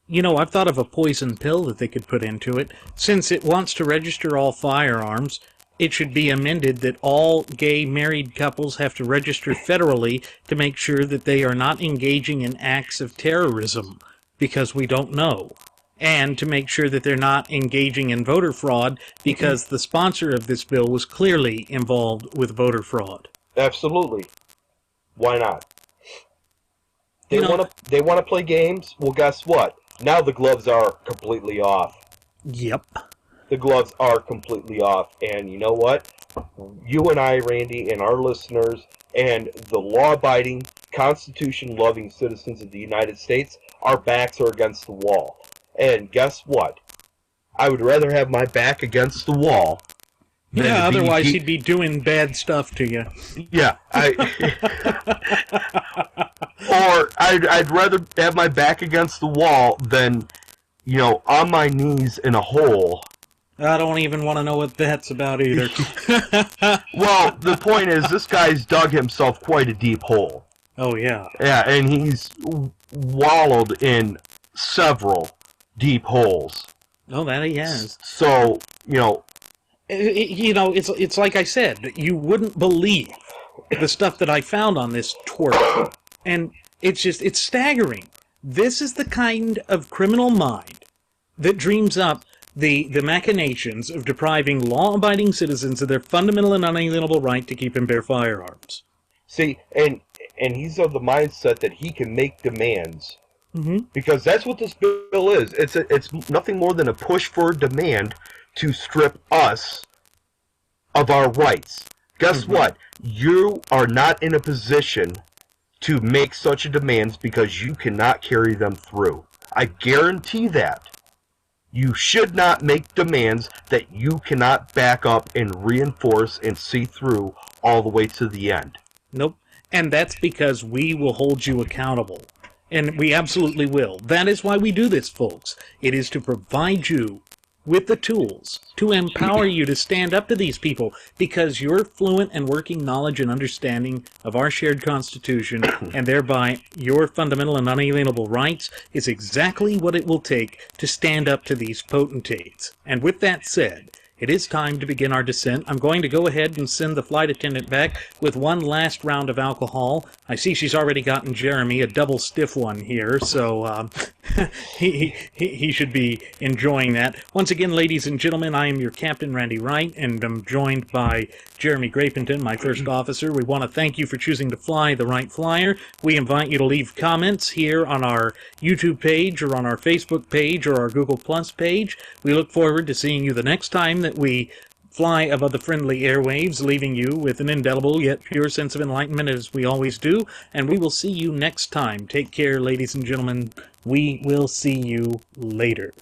You know, I've thought of a poison pill that they could put into it. Since it wants to register all firearms, it should be amended that all gay married couples have to register federally to make sure that they are not engaging in acts of terrorism, because we don't know. And to make sure that they're not engaging in voter fraud, because the sponsor of this bill was clearly involved with voter fraud. Absolutely. Why not? They You know- want to play games? Well, guess what? Now the gloves are completely off. Yep. The gloves are completely off. And you know what? You and I, Randy, and our listeners, and the law-abiding, Constitution-loving citizens of the United States, our backs are against the wall. And guess what? I would rather have my back against the wall than Yeah, to be otherwise he'd be doing bad stuff to you. Yeah, or I'd rather have my back against the wall than, on my knees in a hole. I don't even want to know what that's about either. Well, the point is, this guy's dug himself quite a deep hole. Oh, yeah. Yeah, and he's wallowed in several deep holes. Oh, that he has. So, It's like I said, you wouldn't believe the stuff that I found on this twerp. And it's staggering. This is the kind of criminal mind that dreams up the machinations of depriving law-abiding citizens of their fundamental and unalienable right to keep and bear firearms. See, and he's of the mindset that he can make demands. Mm-hmm. Because that's what this bill is. It's nothing more than a push for a demand to strip us of our rights. Guess what? You are not in a position to make such a demands because you cannot carry them through. I guarantee that. You should not make demands that you cannot back up and reinforce and see through all the way to the end. Nope. And that's because we will hold you accountable. And we absolutely will. That is why we do this, folks. It is to provide you with the tools to empower you to stand up to these people, because your fluent and working knowledge and understanding of our shared Constitution, and thereby your fundamental and unalienable rights, is exactly what it will take to stand up to these potentates. And with that said, it is time to begin our descent. I'm going to go ahead and send the flight attendant back with one last round of alcohol. I see she's already gotten Jeremy a double stiff one here, so he should be enjoying that. Once again, ladies and gentlemen, I am your Captain Randy Wright, and I'm joined by Jeremy Grapington, my first officer. We want to thank you for choosing to fly the Wright Flyer. We invite you to leave comments here on our YouTube page or on our Facebook page or our Google Plus page. We look forward to seeing you the next time that we fly above the friendly airwaves, leaving you with an indelible yet pure sense of enlightenment, as we always do. And we will see you next time. Take care, ladies and gentlemen. We will see you later.